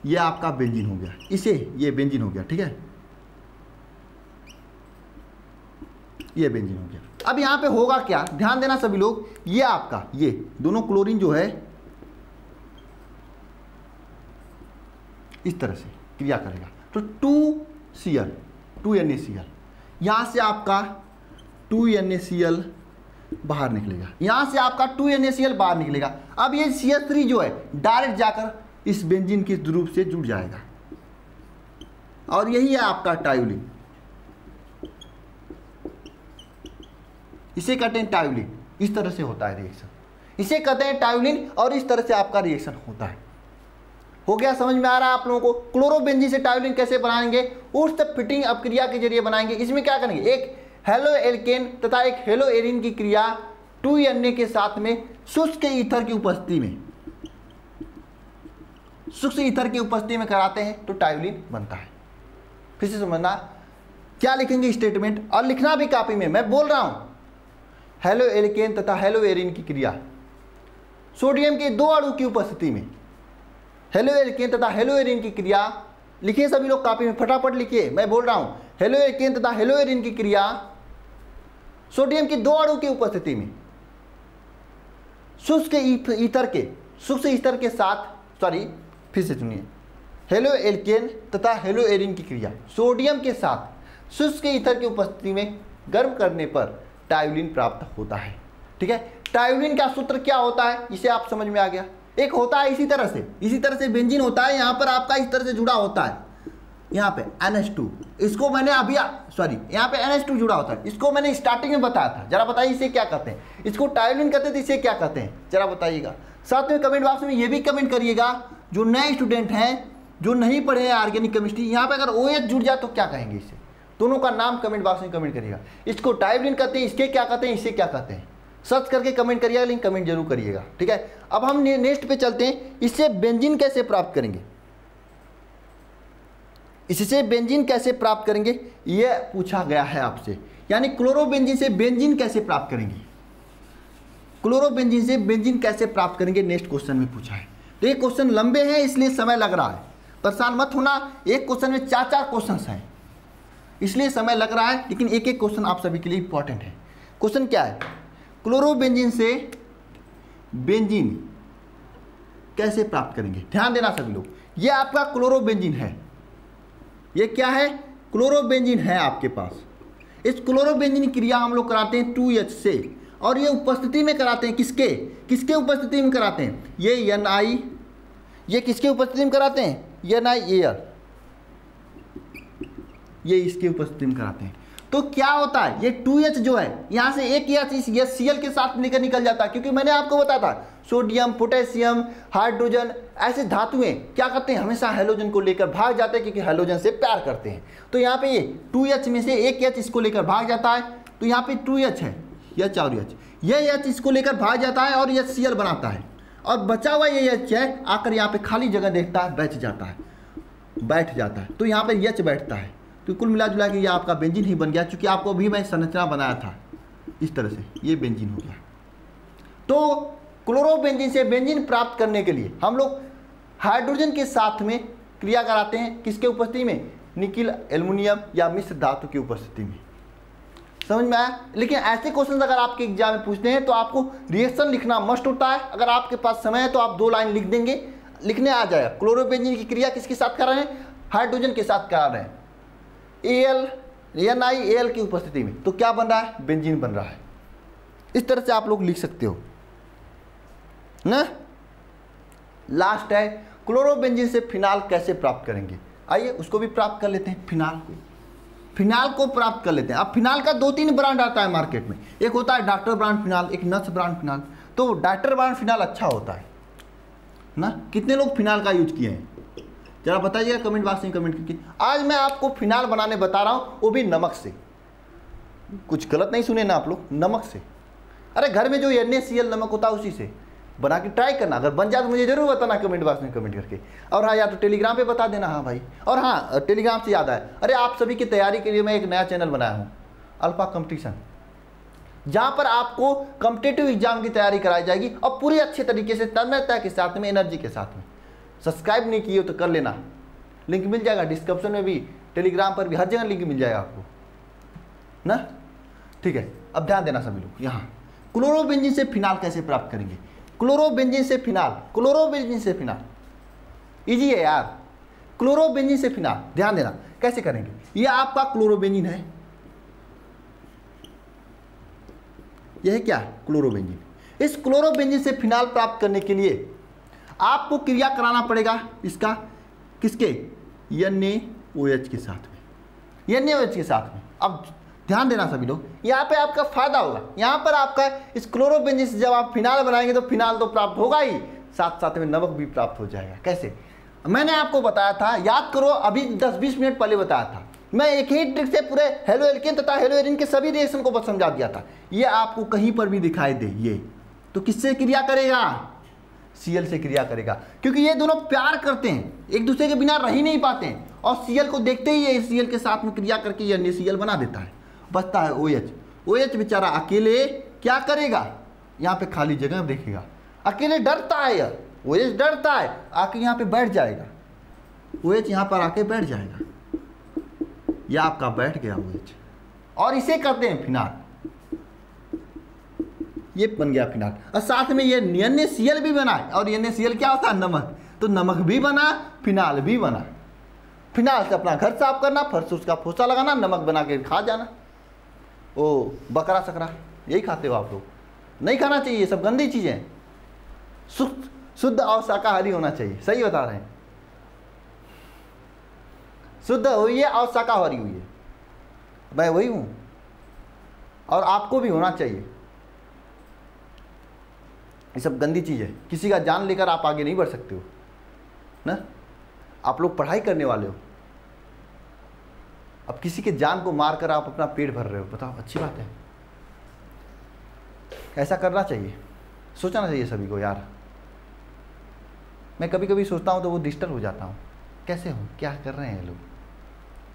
ये आपका बेंजीन हो गया, इसे ये बेंजीन हो गया, ठीक है, ये बेंजीन हो गया। अब यहाँ पे होगा क्या, ध्यान देना सभी लोग, ये आपका ये दोनों क्लोरीन जो है इस तरह से क्रिया करेगा, तो 2NaCl, यहाँ से आपका 2NaCl बाहर निकलेगा, यहाँ से आपका 2NaCl बाहर निकलेगा। अब ये CH3 जो है डायरेक्ट जाकर इस बेंजीन के ध्रुव से जुड़ जाएगा और यही है आपका टायोलिन, इसे कहते हैं टायोलिन। इस तरह से होता है रिएक्शन, इसे कहते हैं टायोलिन और इस तरह से आपका रिएक्शन होता है। हो गया, समझ में आ रहा है आप लोगों को? क्लोरोबेंजीन से टायोलिन कैसे बनाएंगे? उष्ण फिटिंग अपक्रिया के जरिए बनाएंगे। इसमें क्या करेंगे? एक हेलो एल्केन तथा एक हेलो एरिन की क्रिया 2Na के साथ में शुष्क ईथर की उपस्थिति में, शुष्क ईथर की उपस्थिति में कराते हैं तो टायोलिन बनता है। फिर से समझना, क्या लिखेंगे स्टेटमेंट, और लिखना भी कॉपी में, मैं बोल रहा हूं हेलो एल्केन तथा हेलो एरिन की क्रिया सोडियम के 2 अणु की उपस्थिति में, हेलो एल्केन तथा हेलो एरिन की क्रिया, लिखिए सभी लोग कॉपी में, फटाफट लिखिए, मैं बोल रहा हूं हेलो एल्केन तथा हेलो एरिन की क्रिया सोडियम के 2 अणु की उपस्थिति में शुष्क ईथर के साथ, सॉरी फिर से सुनिए, हेलो एल्केन तथा हेलो एरिन की क्रिया सोडियम के साथ शुष्क ईथर की उपस्थिति में गर्म करने पर टायोलिन प्राप्त होता है, ठीक है। टायोलिन का सूत्र क्या होता है, इसे आप समझ में आ गया। एक होता है इसी तरह से बेंजीन होता है, यहाँ पर आपका इस तरह से जुड़ा होता है, यहाँ पे NH2, इसको मैंने अभी यहाँ पे NH2 जुड़ा होता है, इसको मैंने स्टार्टिंग में बताया था। जरा बताइए इसे क्या कहते हैं? इसको टायोलिन कहते थे, इसे क्या कहते हैं जरा बताइएगा। साथ में कमेंट बॉक्स में ये भी कमेंट करिएगा, जो नए स्टूडेंट हैं जो नहीं पढ़े हैं ऑर्गेनिक केमिस्ट्री, यहाँ पे अगर OH जुड़ जाए तो क्या कहेंगे इसे? दोनों का नाम कमेंट बॉक्स में कमेंट करिएगा। इसको टायोलिन कहते हैं, इसके क्या कहते हैं, इसे क्या कहते हैं, सर्च करके कमेंट करिएगा, लेकिन कमेंट जरूर करिएगा, ठीक है। अब हम नेक्स्ट पे चलते हैं, इससे बेंजीन कैसे प्राप्त करेंगे, इससे बेंजीन कैसे प्राप्त करेंगे ये पूछा गया है आपसे, यानी क्लोरोबेंजीन से बेंजीन कैसे प्राप्त करेंगे, क्लोरोबेंजीन से बेंजीन कैसे प्राप्त करेंगे, नेक्स्ट क्वेश्चन में पूछा है। तो ये क्वेश्चन लंबे हैं इसलिए समय लग रहा है, परेशान मत होना, एक क्वेश्चन में 4 क्वेश्चन हैं इसलिए समय लग रहा है, लेकिन एक एक क्वेश्चन आप सभी के लिए इंपॉर्टेंट है। क्वेश्चन क्या है, क्लोरोबेंजीन से बेंजीन कैसे प्राप्त करेंगे? ध्यान देना सभी लोग, ये आपका क्लोरोबेंजीन है, ये क्या है, क्लोरोबेंजीन है आपके पास। इस क्लोरोबेंजीन क्रिया हम लोग कराते हैं 2H से, और ये उपस्थिति में कराते हैं, किसके उपस्थिति में कराते हैं, ये Ni, ये किसके उपस्थिति में कराते हैं, NiAl, ये इसके उपस्थिति में कराते हैं। तो क्या होता है, ये 2H जो है यहाँ से एक ये Cl के साथ लेकर निकल जाता है, क्योंकि मैंने आपको बताया था सोडियम, पोटेशियम, हाइड्रोजन ऐसे धातुएं क्या करते हैं, हमेशा हेलोजन को लेकर भाग जाते हैं, क्योंकि हेलोजन से प्यार करते हैं। तो यहाँ पे ये 2H में से एक H इसको लेकर भाग जाता है, तो यहाँ पे 2H है, H और H, ये H इसको लेकर भाग जाता है और ये Cl बनाता है, और बचा हुआ ये H है आकर यहाँ पे खाली जगह देखता है, बच जाता है। बैठ जाता है, तो यहाँ पर एच बैठता है, तो कुल मिला जुला के ये आपका बेंजीन ही बन गया। चूँकि आपको अभी मैं संरचना बनाया था इस तरह से, ये बेंजीन हो गया। तो क्लोरोबेंजीन से बेंजीन प्राप्त करने के लिए हम लोग हाइड्रोजन के साथ में क्रिया कराते हैं, किसके उपस्थिति में? निकिल, एल्युमिनियम या मिश्र धातु की उपस्थिति में। समझ में आया? लेकिन ऐसे क्वेश्चन अगर आपके एग्जाम में पूछते हैं तो आपको रिएक्शन लिखना मस्ट होता है। अगर आपके पास समय है तो आप 2 लाइन लिख देंगे, लिखने आ जाएगा। क्लोरोबेंजीन की क्रिया किसके साथ करा रहे हैं? हाइड्रोजन के साथ करा रहे हैं, NiAl की उपस्थिति में। तो क्या बन रहा है? बेंजीन बन रहा है। इस तरह से आप लोग लिख सकते हो ना। लास्ट है क्लोरोबेंजीन से फिनाल कैसे प्राप्त करेंगे। आइए उसको भी प्राप्त कर लेते हैं। फिनाल को प्राप्त कर लेते हैं। अब फिनाल का 2-3 ब्रांड आता है मार्केट में। एक होता है डॉक्टर ब्रांड फिनाल, एक नर्स ब्रांड फिनाल। तो डॉक्टर ब्रांड फिनाल अच्छा होता है ना। कितने लोग फिनाल का यूज किए हैं जरा बताइएगा कमेंट बॉक्स में कमेंट करके। आज मैं आपको फिनाल बनाने बता रहा हूँ, वो भी नमक से। कुछ गलत नहीं सुने ना आप लोग, नमक से। अरे घर में जो NaCl नमक होता है उसी से बना के ट्राई करना। अगर बन जाए तो मुझे जरूर बताना कमेंट बॉक्स में कमेंट करके। और हाँ, या तो टेलीग्राम पे बता देना। हाँ भाई, और हाँ टेलीग्राम से याद आया, अरे आप सभी की तैयारी के लिए मैं एक नया चैनल बनाया हूँ, अल्फा कंपटीशन, जहाँ पर आपको कॉम्पिटिटिव एग्जाम की तैयारी कराई जाएगी और पूरी अच्छे तरीके से, तन्मयता के साथ में, एनर्जी के साथ में। सब्सक्राइब नहीं किए तो कर लेना, लिंक मिल जाएगा डिस्क्रिप्शन में भी, टेलीग्राम पर भी, हर जगह लिंक मिल जाएगा आपको ना। ठीक है, अब ध्यान देना सभी लोग। यहाँ क्लोरोबेंजीन से फिनाल कैसे प्राप्त करेंगे? क्लोरोबेंजीन से फिनाल इजी है यार। क्लोरोबेंजीन से फिनाल ध्यान देना कैसे करेंगे। ये आपका क्लोरोबेंजीन है, यह है क्या? क्लोरोबेंजीन। इस क्लोरोबेंजीन से फिनाल प्राप्त करने के लिए आपको क्रिया कराना पड़ेगा इसका, किसके? NaOH के साथ में, NaOH के साथ में। अब ध्यान देना सभी लोग, यहाँ पे आपका फायदा होगा। यहाँ पर आपका इस क्लोरोबेंजीन से जब आप फिनाल बनाएंगे तो फिनाल तो प्राप्त होगा ही, साथ साथ में नमक भी प्राप्त हो जाएगा। कैसे? मैंने आपको बताया था, याद करो, अभी 10-20 मिनट पहले बताया था। मैं एक ही ट्रिक से पूरे हेलो एल्केन तथा हेलो एरिन के सभी रिएक्शन को बस समझा दिया था। ये आपको कहीं पर भी दिखाई दे, ये तो किससे क्रिया करेगा? Cl से क्रिया करेगा, क्योंकि ये दोनों प्यार करते हैं, एक दूसरे के बिना रह ही नहीं पाते हैं। और Cl को देखते ही ये Cl के साथ में क्रिया करके ये NaCl बना देता है। बचता है OH बेचारा अकेले क्या करेगा? यहाँ पे खाली जगह देखेगा, अकेले डरता है यार। OH डरता है, आके यहाँ पे बैठ जाएगा। OH यहाँ पर आके बैठ जाएगा, यह आपका बैठ गया OH, और इसे कहते हैं फिनाल। ये बन गया फिनाल, और साथ में ये NaCl भी बना है। और NaCl क्या होता है? नमक। तो नमक भी बना, फिनाल भी बना। फिनाल से अपना घर साफ करना, फर्श उसका फोसा लगाना, नमक बना के खा जाना। ओ बकरा सकरा यही खाते हो आप लोग, नहीं खाना चाहिए, ये सब गंदी चीज़ें। शुद्ध और शाकाहारी होना चाहिए। सही बता रहे हैं, शुद्ध हुई है और शाकाहारी हुई है। मैं वही हूँ, और आपको भी होना चाहिए। ये सब गंदी चीज़ है, किसी का जान लेकर आप आगे नहीं बढ़ सकते हो ना। आप लोग पढ़ाई करने वाले हो, अब किसी के जान को मारकर आप अपना पेट भर रहे हो, बताओ अच्छी बात है? ऐसा करना चाहिए, सोचना चाहिए सभी को यार। मैं कभी कभी सोचता हूँ तो वो डिस्टर्ब हो जाता हूँ, कैसे हो, क्या कर रहे हैं लोग,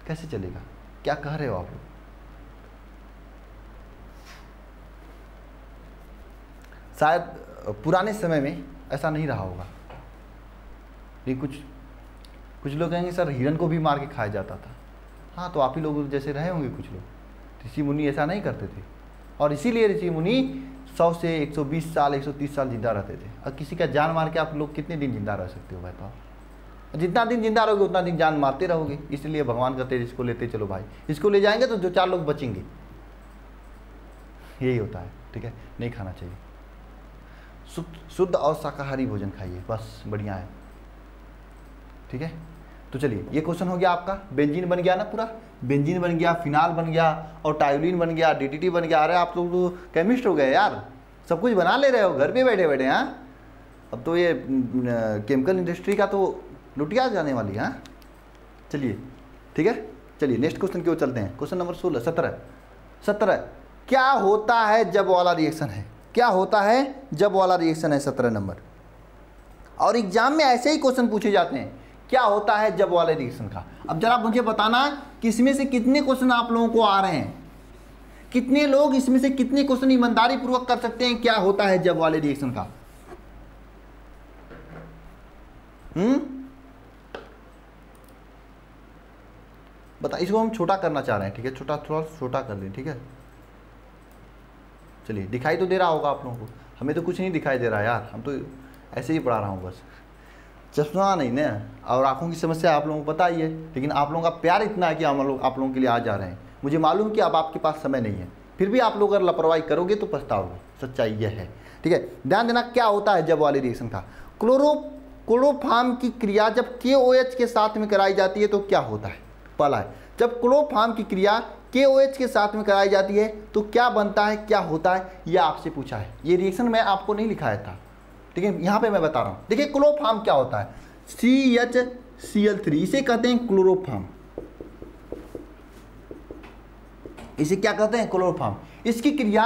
कैसे चलेगा, क्या कह रहे हो आप लोग। शायद पुराने समय में ऐसा नहीं रहा होगा, लेकिन कुछ लोग कहेंगे सर हिरन को भी मार के खाया जाता था। हाँ, तो आप ही लोग जैसे रहे होंगे कुछ लोग। ऋषि मुनि ऐसा नहीं करते थे, और इसीलिए ऋषि मुनि 100 से 120 साल 130 साल जिंदा रहते थे। और किसी का जान मार के आप लोग कितने दिन जिंदा रह सकते हो बताओ? जितना दिन जिंदा रहोगे उतना दिन जान मारते रहोगे। इसलिए भगवान कहते हैं इसको लेते चलो भाई, इसको ले जाएंगे तो 2-4 लोग बचेंगे। यही होता है, ठीक है? नहीं खाना चाहिए, शुद्ध और शाकाहारी भोजन खाइए, बस बढ़िया है, ठीक है? तो चलिए, ये क्वेश्चन हो गया आपका। बेंजीन बन गया ना, पूरा बेंजीन बन गया, फिनाल बन गया, और टायोलिन बन गया, DDT बन गया। अरे आप लोग तो केमिस्ट हो गए यार, सब कुछ बना ले रहे हो घर पे बैठे बैठे। हाँ, अब तो ये केमिकल इंडस्ट्री का तो लुटिया जाने वाली है। हाँ चलिए, ठीक है, चलिए नेक्स्ट क्वेश्चन की ओर चलते हैं। क्वेश्चन नंबर 17 क्या होता है जब वाला रिएक्शन है? क्या होता है जब वाला रिएक्शन है? 17 नंबर। और एग्जाम में ऐसे ही क्वेश्चन पूछे जाते हैं, क्या होता है जब वाले रिएक्शन का। अब जरा मुझे बताना कि इसमें से कितने क्वेश्चन आप लोगों को आ रहे हैं, कितने लोग इसमें से कितने क्वेश्चन ईमानदारी पूर्वक कर सकते हैं क्या होता है जब वाले रिएक्शन का। बता, इसको हम छोटा करना चाह रहे हैं, ठीक है, छोटा थोड़ा छोटा कर लें, ठीक है। चलिए, दिखाई तो दे रहा होगा आप लोगों को, हमें तो कुछ नहीं दिखाई दे रहा यार, हम तो ऐसे ही पढ़ा रहा हूँ बस, चश्मा नहीं ना, और आंखों की समस्या आप लोगों को पता ही है, लेकिन आप लोगों का प्यार इतना है कि हम लोग आप लोगों के लिए आ जा रहे हैं। मुझे मालूम कि अब आपके पास समय नहीं है, फिर भी आप लोग अगर लापरवाही करोगे तो पछताओगे, सच्चाई यह है, ठीक है। ध्यान देना क्या होता है जब वाले रिएक्शन का। क्लोरोफॉर्म की क्रिया जब KOH के साथ में कराई जाती है तो क्या होता है। पहला है, जब क्लोरोफॉर्म की क्रिया KOH के साथ में कराई जाती है तो क्या बनता है, क्या होता है, यह आपसे पूछा है। ये रिएक्शन मैं आपको नहीं लिखाया था, ठीक है, यहाँ पे मैं बता रहा हूँ। देखिए क्लोरोफॉर्म क्या होता है, CHCl3, इसे कहते हैं क्लोरोफॉर्म, इसे क्या कहते हैं, क्लोरोफॉर्म। इसकी क्रिया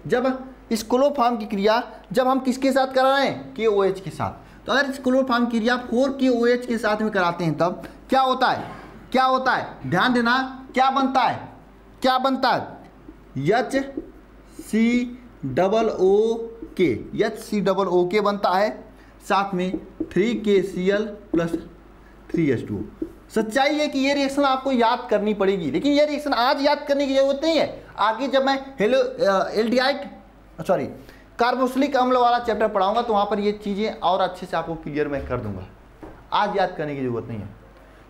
जब, इस क्लोरोफॉर्म की क्रिया जब हम किसके साथ करा रहे हैं, KOH के साथ। तो अगर इस क्लोरोफॉर्म की क्रिया 4KOH के साथ में कराते हैं तब क्या होता है, क्या होता है, ध्यान देना, क्या बनता है, क्या बनता है, HCOOK बनता है, साथ में 3KCl + 3H2O। सच्चाई है कि ये रिएक्शन आपको याद करनी पड़ेगी, लेकिन ये रिएक्शन आज याद करने की जरूरत नहीं है। आगे जब मैं कार्बोक्सिलिक अम्ल वाला चैप्टर पढ़ाऊंगा तो वहाँ पर ये चीज़ें और अच्छे से आपको क्लियर मैं कर दूंगा। आज याद करने की जरूरत नहीं है,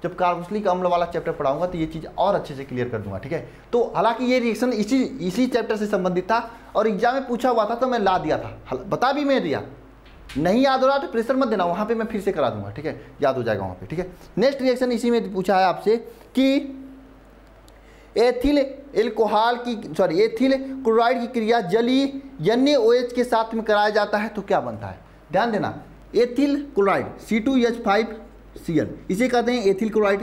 जब कार्बोक्सिलिक अम्ल वाला चैप्टर पढ़ाऊंगा तो ये चीज़ और अच्छे से क्लियर कर दूंगा, ठीक है। तो हालांकि ये रिएक्शन इसी चैप्टर से संबंधित था और एग्जाम में पूछा हुआ था तो मैं ला दिया था, बता भी मैं दिया। नहीं याद हो रहा तो प्रेशर मत देना, वहाँ पे मैं फिर से करा दूंगा, ठीक है, याद हो जाएगा वहाँ पे, ठीक है। नेक्स्ट रिएक्शन इसी में पूछा है आपसे कि एथिल क्लोराइड की क्रिया जलीय NaOH के साथ में कराया जाता है तो क्या बनता है। ध्यान देना, एथिल क्लोराइड C2H5Cl, इसे कहते हैं एथिल क्लोराइड,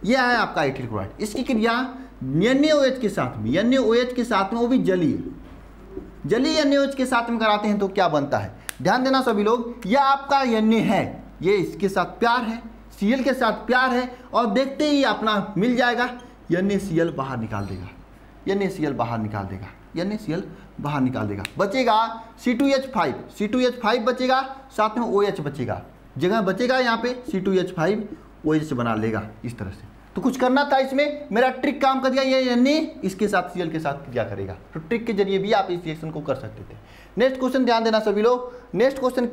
यह है आपका एथिल क्लोराइड। इसकी क्रिया NaOH के साथ में, वो भी जलीय NaOH के साथ में कराते हैं तो क्या बनता है। ध्यान देना सभी लोग, यह आपका Na है, ये इसके साथ प्यार है, Cl के साथ प्यार है, और देखते ही अपना मिल जाएगा, NaCl बाहर निकाल देगा, NaCl बाहर निकाल देगा, बचेगा C2H5 बचेगा, साथ में OH बचेगा, जगह बचेगा यहाँ पे C2H5 OH बना लेगा इस तरह से। तो कुछ करना था इसमें, मेरा ट्रिक काम कर दिया, ये Na इसके साथ Cl के साथ क्रिया करेगा, तो ट्रिक के जरिए भी आप इस रिएक्शन को कर सकते थे। नेक्स्ट क्वेश्चन ध्यान देना सभी लोग, नेक्स्ट क्वेश्चन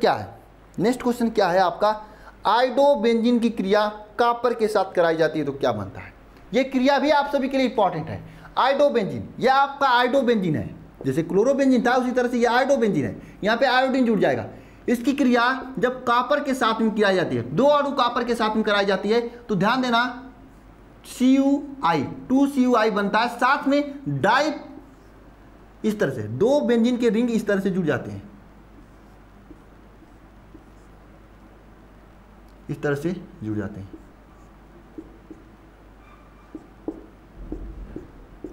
क्या है आपका, आयोडोबेंजीन की क्रिया कॉपर के साथ कराई जाती है तो क्या बनता है। ये क्रिया भी आप सभी के लिए इंपॉर्टेंट है। आयोडोबेंजीन, यह आपका आयोडोबेंजीन है, जैसे क्लोरोबेंजीन था उसी तरह से यह आयोडोबेंजीन है, यहाँ पे आयोडीन जुड़ जाएगा। इसकी क्रिया जब कॉपर के साथ में कराई जाती है, 2 अणु कॉपर के साथ में कराई जाती है तो ध्यान देना CuI बनता है, साथ में डाई, इस तरह से 2 बेंजीन के रिंग इस तरह से जुड़ जाते हैं, इस तरह से जुड़ जाते हैं,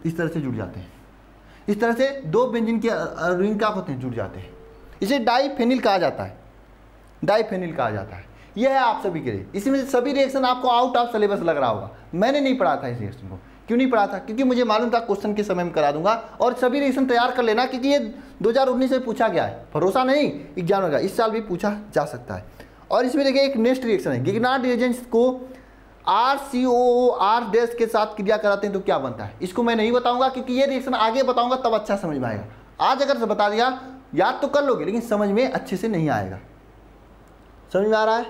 इस तरह से जुड़ जाते हैं, इस तरह से 2 बेंजीन के रिंग क्या होते हैं, जुड़ जाते हैं। इसे डाईफेनिल कहा जाता है, यह है आप सभी के लिए। इसमें सभी रिएक्शन आपको आउट ऑफ सिलेबस लग रहा होगा, मैंने नहीं पढ़ा था इस रिएक्शन को। क्यों नहीं पढ़ा था, क्योंकि मुझे मालूम था क्वेश्चन के समय में करा दूंगा, और सभी रिएक्शन तैयार कर लेना, क्योंकि ये 2019 में पूछा गया है, भरोसा नहीं एग्जाम होगा, इस साल भी पूछा जा सकता है। और इसमें देखिए एक नेक्स्ट रिएक्शन है, गिग्नार्ड रिएजेंट्स को RCOOR- के साथ क्रिया कराते हैं तो क्या बनता है। इसको मैं नहीं बताऊंगा, क्योंकि ये रिएक्शन आगे बताऊंगा तब अच्छा समझ में आएगा। आज अगर से बता दिया याद तो कर लोगे, लेकिन समझ में अच्छे से नहीं आएगा। समझ में आ रहा है,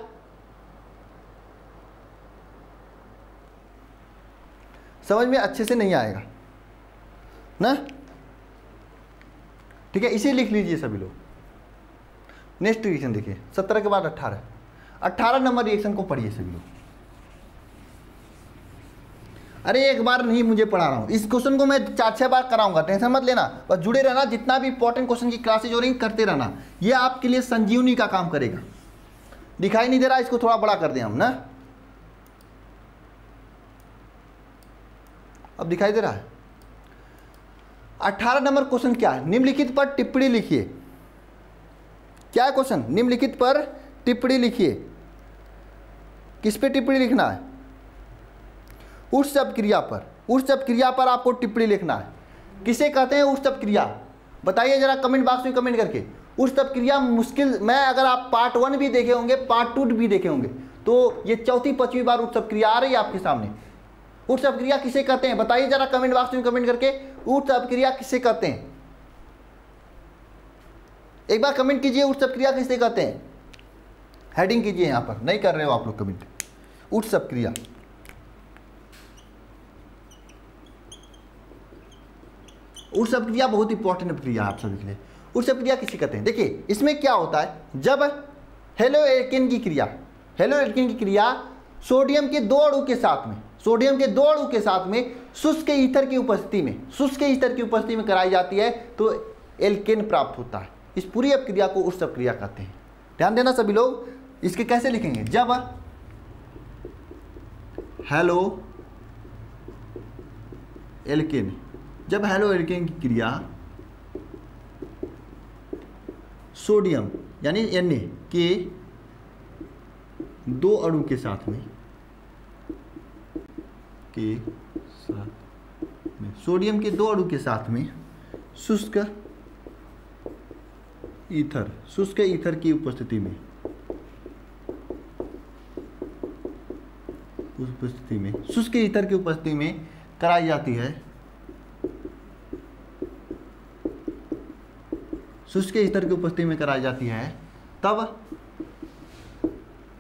समझ में अच्छे से नहीं आएगा ना, ठीक है, इसे लिख लीजिए सभी लोग। नेक्स्ट रिएक्शन देखिए, 17 के बाद 18 नंबर रिएक्शन को पढ़िए सभी लोग। अरे एक बार नहीं मुझे पढ़ा रहा हूँ, इस क्वेश्चन को मैं 4-6 बार कराऊंगा, टेंशन मत लेना, बस जुड़े रहना, जितना भी इंपॉर्टेंट क्वेश्चन की क्लासेज हो रही करते रहना, ये आपके लिए संजीवनी का काम करेगा। दिखाई नहीं दे रहा, इसको थोड़ा बड़ा कर दें हम ना, अब दिखाई दे रहा है। 18 नंबर क्वेश्चन क्या है, निम्नलिखित पर टिप्पणी लिखिए। क्या है क्वेश्चन, निम्नलिखित पर टिप्पणी लिखिए। किस पे टिप्पणी लिखना है? उस शब्द क्रिया पर, उस शब्द क्रिया पर आपको टिप्पणी लिखना है। किसे कहते हैं उस शब्द क्रिया? बताइए जरा कमेंट बॉक्स में कमेंट करके। उस शब्द क्रिया मुश्किल, मैं अगर आप पार्ट 1 भी देखे होंगे, पार्ट 2 भी देखे होंगे, तो ये चौथी 5वीं बार उस शब्द क्रिया आ रही है आपके सामने। उस शब्द क्रिया किसे कहते हैं? बताइए जरा कमेंट बॉक्स में कमेंट करके, उस शब्द क्रिया किसे कहते हैं? एक बार कमेंट कीजिए, उस शब्द क्रिया किसे कहते हैं? हेडिंग कीजिए, यहां पर नहीं कर रहे हो आप लोग कमेंट। उस शब्द क्रिया, उस शब्द क्रिया बहुत इंपॉर्टेंट क्रिया है आप सभी के लिए। उस शब्द क्रिया किसे कहते हैं? देखिए इसमें क्या होता है, जब हेलोएल्केन की क्रिया, हेलोएल्केन की क्रिया सोडियम के 2 अणु के साथ में, सोडियम के 2 अणु के साथ में शुष्क ईथर की उपस्थिति में, शुष्क ईथर की उपस्थिति में कराई जाती है, तो एल्केन प्राप्त होता है। इस पूरी अपक्रिया को उस अपक्रिया कहते हैं। ध्यान देना सभी लोग। इसके कैसे लिखेंगे? जब हेलोएल्केन, जब हेलोएल्केन की क्रिया सोडियम यानी Na के 2 अणु के साथ में, सोडियम के 2 अणु के साथ में शुष्क ईथर की उपस्थिति में, शुष्क ईथर की उपस्थिति में कराई जाती है, शुष्क ईथर की उपस्थिति में कराई जाती है, तब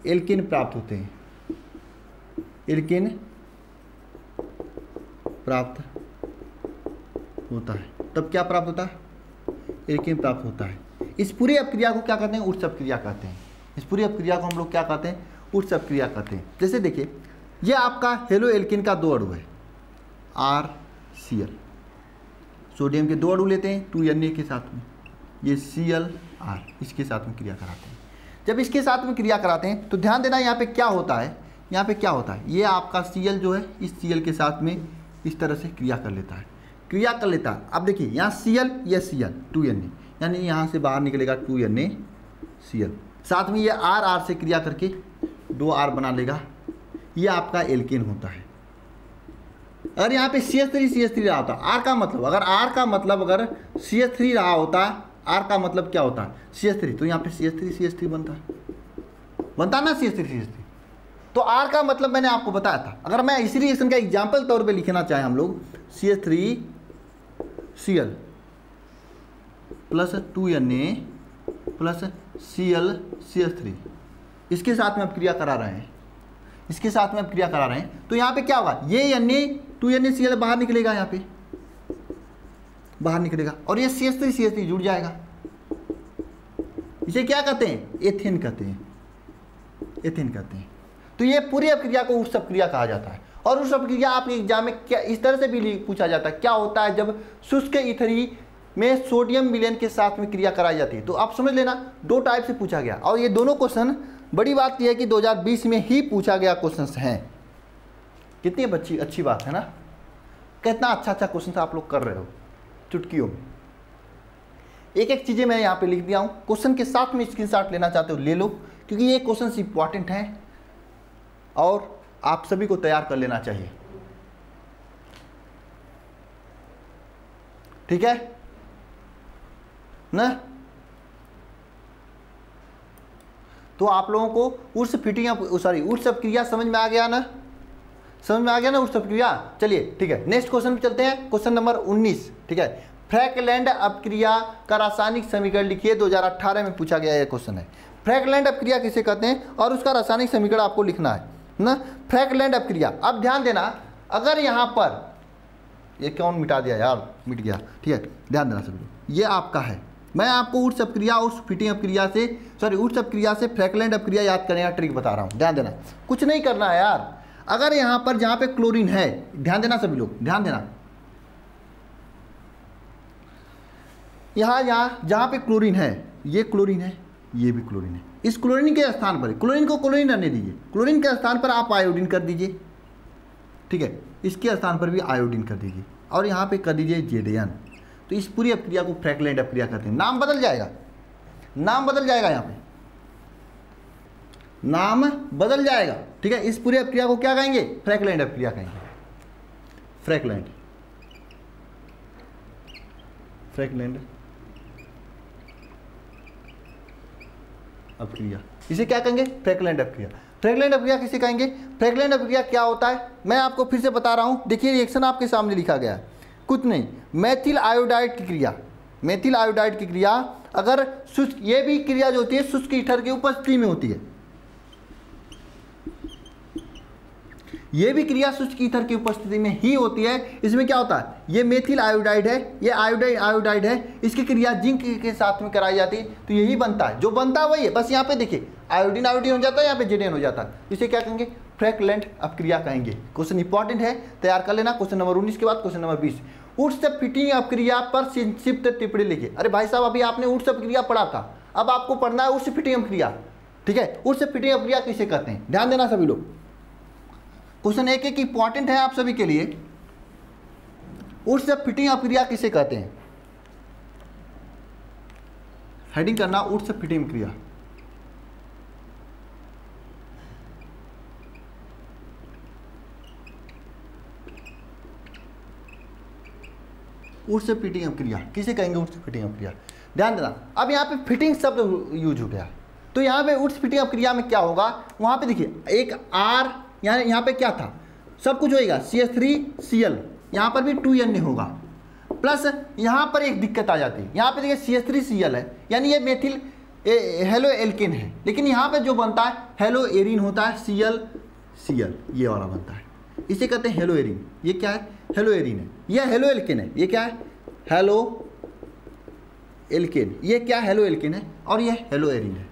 एल्केन प्राप्त होते हैं। एल्केन प्राप्त होता है। तब क्या प्राप्त होता है? एल्केन प्राप्त होता है। इस पूरी अपक्रिया को क्या कहते हैं? उत्सव क्रिया कहते हैं। इस पूरी अपक्रिया को हम लोग क्या कहते हैं? उत्सव क्रिया कहते हैं। जैसे देखिए, यह आपका हेलोएल्केन का 2 अणु है, RCl। सोडियम के 2 अणु लेते हैं 2Na के साथ में, ये ClR, इसके साथ में क्रिया कराते हैं। जब इसके साथ में क्रिया कराते हैं तो ध्यान देना यहाँ पे क्या होता है, यहाँ पे क्या होता है, ये आपका Cl जो है इस Cl के साथ में इस तरह से क्रिया कर लेता है, क्रिया कर लेता है। अब देखिए यहाँ Cl, ये Cl 2Na, यानी यहाँ से बाहर निकलेगा 2NaCl, साथ में ये R से क्रिया करके 2R बना लेगा, ये आपका एल्केन होता है। अगर यहाँ पे CH3 रहा होता, R का मतलब, अगर R का मतलब अगर CH3 रहा होता, R का मतलब क्या होता है? CH3, तो यहाँ पे CH3 बनता है, ना CH3। तो R का मतलब मैंने आपको बताया था। अगर मैं इसी रिएक्शन का एग्जाम्पल तौर पे लिखना चाहें हम लोग, CH3Cl plus 2Na plus ClCH3, इसके साथ में अब क्रिया करा रहे हैं, इसके साथ में अब क्रिया करा रहे हैं, तो यहाँ पे क्या होगा? ये Na 2NaCl बाहर निकलेगा, यहाँ पे बाहर निकलेगा, और ये CH3 जुड़ जाएगा। इसे क्या कहते हैं? एथेन कहते हैं, एथेन कहते हैं। तो ये पूरी अपक्रिया को उस अपक्रिया कहा जाता है। और उस अपक्रिया आपके एग्जाम में क्या इस तरह से भी पूछा जाता है, क्या होता है जब शुष्क ईथरी में सोडियम विलयन के साथ में क्रिया कराई जाती है। तो आप समझ लेना 2 टाइप से पूछा गया, और ये दोनों क्वेश्चन, बड़ी बात यह है कि 2020 में ही पूछा गया क्वेश्चन हैं। कितनी अच्छी बात है ना, कितना अच्छा क्वेश्चन आप लोग कर रहे हो चुटकियों में। एक चीज़ें मैं यहाँ पे लिख दिया हूँ, क्वेश्चन के साथ में स्क्रीनशॉट लेना चाहते हो ले लो, क्योंकि ये क्वेश्चन इंपॉर्टेंट हैं और आप सभी को तैयार कर लेना चाहिए। ठीक है ना? तो आप लोगों को उर्स अपक्रिया समझ में आ गया ना? समझ में आ गया ना उर्स अपक्रिया? चलिए ठीक है, नेक्स्ट क्वेश्चन पे चलते हैं, क्वेश्चन नंबर 19। ठीक है, फ्रैकलैंड अपक्रिया का रासायनिक समीकरण लिखिए। 2018 में पूछा गया यह क्वेश्चन है। फ्रैकलैंड अपक्रिया किसे कहते हैं और उसका रासायनिक समीकरण आपको लिखना है ना। फ्रैकलैंड अपक्रिया, अब ध्यान देना, अगर यहाँ पर ये कौन मिटा दिया यार, मिट गया। ठीक है, ध्यान देना सभी, ये आपका है। मैं आपको ऊर्स अपक्रिया और फिटिंग अपक्रिया से, ऊर्स अपक्रिया से फ्रैकलैंड अपक्रिया याद करने का ट्रिक बता रहा हूँ। ध्यान देना, कुछ नहीं करना है यार। अगर यहाँ पर जहाँ पे क्लोरीन है, ध्यान देना सभी लोग, ध्यान देना, यहाँ जहाँ पे क्लोरीन है, ये क्लोरीन है, ये भी क्लोरीन है। इस क्लोरीन के स्थान पर, क्लोरीन को क्लोरीन रहने दीजिए, क्लोरीन के स्थान पर आप आयोडीन कर दीजिए। ठीक है, इसके स्थान पर भी आयोडीन कर दीजिए, और यहाँ पे कर दीजिए Zn। तो इस पूरी अपक्रिया को फ्रैकलैंड अपक्रिया कहते हैं। नाम बदल जाएगा, नाम बदल जाएगा, यहाँ पे नाम बदल जाएगा, ठीक है। इस पूरी अपक्रिया को क्या कहेंगे? फ्रैकलैंड अपक्रिया कहेंगे। फ्रैकलैंड अपक्रिया, इसे क्या कहेंगे? फ्रैकलैंड अपक्रिया। फ्रैकलैंड अपक्रिया किसे कहेंगे? फ्रैकलैंड अपक्रिया क्या होता है मैं आपको फिर से बता रहा हूं। देखिए रिएक्शन आपके सामने लिखा गया है, कुछ नहीं, मेथिल आयोडाइड की क्रिया, मेथिल आयोडाइड की क्रिया अगर शुष्क, ये भी क्रिया जो होती है शुष्क ईथर की उपस्थिति में होती है, ये भी क्रिया शुष्क ईथर की उपस्थिति में ही होती है। इसमें क्या होता है? ये मेथिल आयोडाइड है, ये आयोडाइड है, इसकी क्रिया जिंक के साथ में कराई जाती है, तो यही बनता है, जो बनता है वही है, बस यहाँ पे देखिए आयोडीन हो जाता है, यहाँ पे जेडेन हो जाता है, इसे क्या कहेंगे? फ्रैकलैंड अपक्रिया कहेंगे। क्वेश्चन इंपॉर्टेंट है, तैयार कर लेना। क्वेश्चन नंबर 19 के बाद क्वेश्चन नंबर 20, ऊर्ध्व फिटिंग अपक्रिया पर संक्षिप्त टिप्पणी लिखिए। अरे भाई साहब अभी आपने ऊर्ध्व अपक्रिया पढ़ा था, अब आपको पढ़ना है ऊर्ध्व फिटिंग अपक्रिया, ठीक है। ऊर्ध्व फिटिंग अपक्रिया किसे कहते हैं? ध्यान देना सभी लोग, क्वेश्चन एक एक इंपॉर्टेंट है आप सभी के लिए। ऊर्ध्व फिटिंग अपक्रिया किसे कहते हैं? हेडिंग करना ऊर्ध्व फिटिंग अपक्रिया। ऊर्ध्व फिटिंग अपक्रिया किसे कहेंगे? ऊर्ध्व फिटिंग अपक्रिया, ध्यान देना। अब यहाँ पे फिटिंग शब्द यूज हो गया, तो यहाँ पे ऊर्ध्व फिटिंग अपक्रिया में क्या होगा? वहां पे देखिए एक आर, यहाँ पे क्या था? सब कुछ होएगा CH3Cl, यहाँ पर भी 2Na होगा, प्लस यहाँ पर एक दिक्कत आ जाती है, यहाँ पे देखिए CH3Cl है, यानी ये मेथिल हेलो एल्केन है, लेकिन यहाँ पे जो बनता है हेलो एरिन होता है, Cl ये वाला बनता है, इसे कहते हैं हेलो एरिन। ये क्या है? हेलो एरिन है, यह हेलो एल्केन है, ये क्या है? हेलो एल्केन, ये क्या? हेलो एल्केन है, और यह हेलो एरिन है,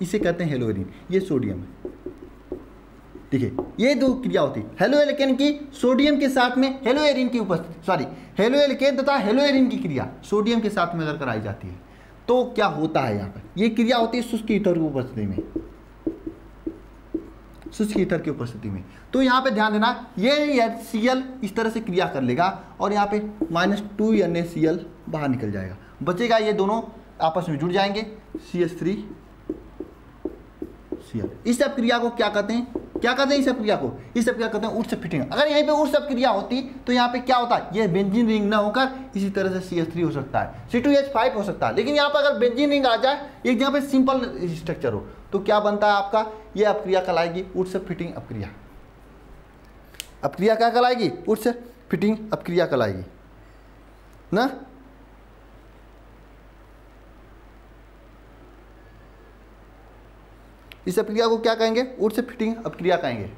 इसे कहते हैं हेलो एरिन, ये सोडियम है, ठीक है। ये दो क्रिया होती है हेलो एल्केन की सोडियम के साथ में हेलो एरिन की उपस्थिति, सॉरी हेलो एल्केन तथा हेलो एरिन की क्रिया सोडियम के साथ में अगर कराई जाती है तो क्या होता है? यहाँ पर ये क्रिया होती है शुष्क ईथर की उपस्थिति में, शुष्क ईथर की उपस्थिति में। तो यहाँ पे ध्यान देना, ये Cl इस तरह से क्रिया कर लेगा और यहाँ पे -2NaCl बाहर निकल जाएगा, बचेगा ये दोनों आपस में जुड़ जाएंगे CH3Cl। इस सब क्रिया को क्या कहते हैं? क्या कहते हैं इस सब क्रिया को? इस सब क्रिया कहते हैं ऊर्ध्व फिटिंग। अगर यहीं पे ऊर्ध्व क्रिया होती तो यहाँ पे क्या होता है? ये बेंजीन रिंग ना होकर इसी तरह से CH3 हो सकता है, C2H5 हो सकता है, लेकिन यहाँ पर अगर बेंजीन रिंग आ जाए, एक जगह पे सिंपल स्ट्रक्चर हो, तो क्या बनता है आपका? ये अपक्रिया कहलाएगी ऊर्ध्व फिटिंग अपक्रिया। अपक्रिया क्या कहलाएगी? ऊर्ध्व फिटिंग अपक्रिया कहलाएगी ना। इस अपक्रिया को क्या कहेंगे? ऊर्ध्व फिटिंग अपक्रिया कहेंगे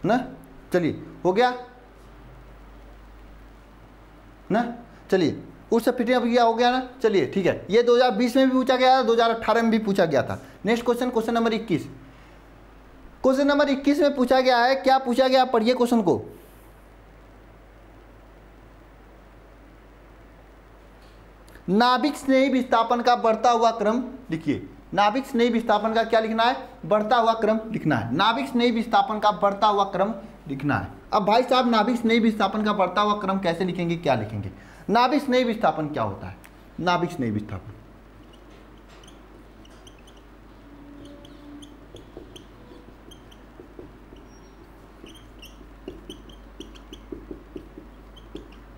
ना। चलिए हो गया ना, चलिए ऊर्ध्व फिटिंग अपक्रिया हो गया ना। चलिए ठीक है, ये 2020 में भी पूछा गया था, 2018 में भी पूछा गया था। Next question, question number 21। Question number 21 में पूछा गया है, क्या पूछा गया? पढ़िए क्वेश्चन को। नाभिक स्नेही विस्थापन का बढ़ता हुआ क्रम लिखिए। नाभिक स्नेही विस्थापन का क्या लिखना है? बढ़ता हुआ क्रम लिखना है। नाभिक स्नेही विस्थापन का बढ़ता हुआ क्रम लिखना है। अब भाई साहब नाभिक स्नेही विस्थापन का बढ़ता हुआ क्रम कैसे लिखेंगे, क्या लिखेंगे? नाभिक स्नेही विस्थापन क्या होता है? नाभिक स्नेही विस्थापन,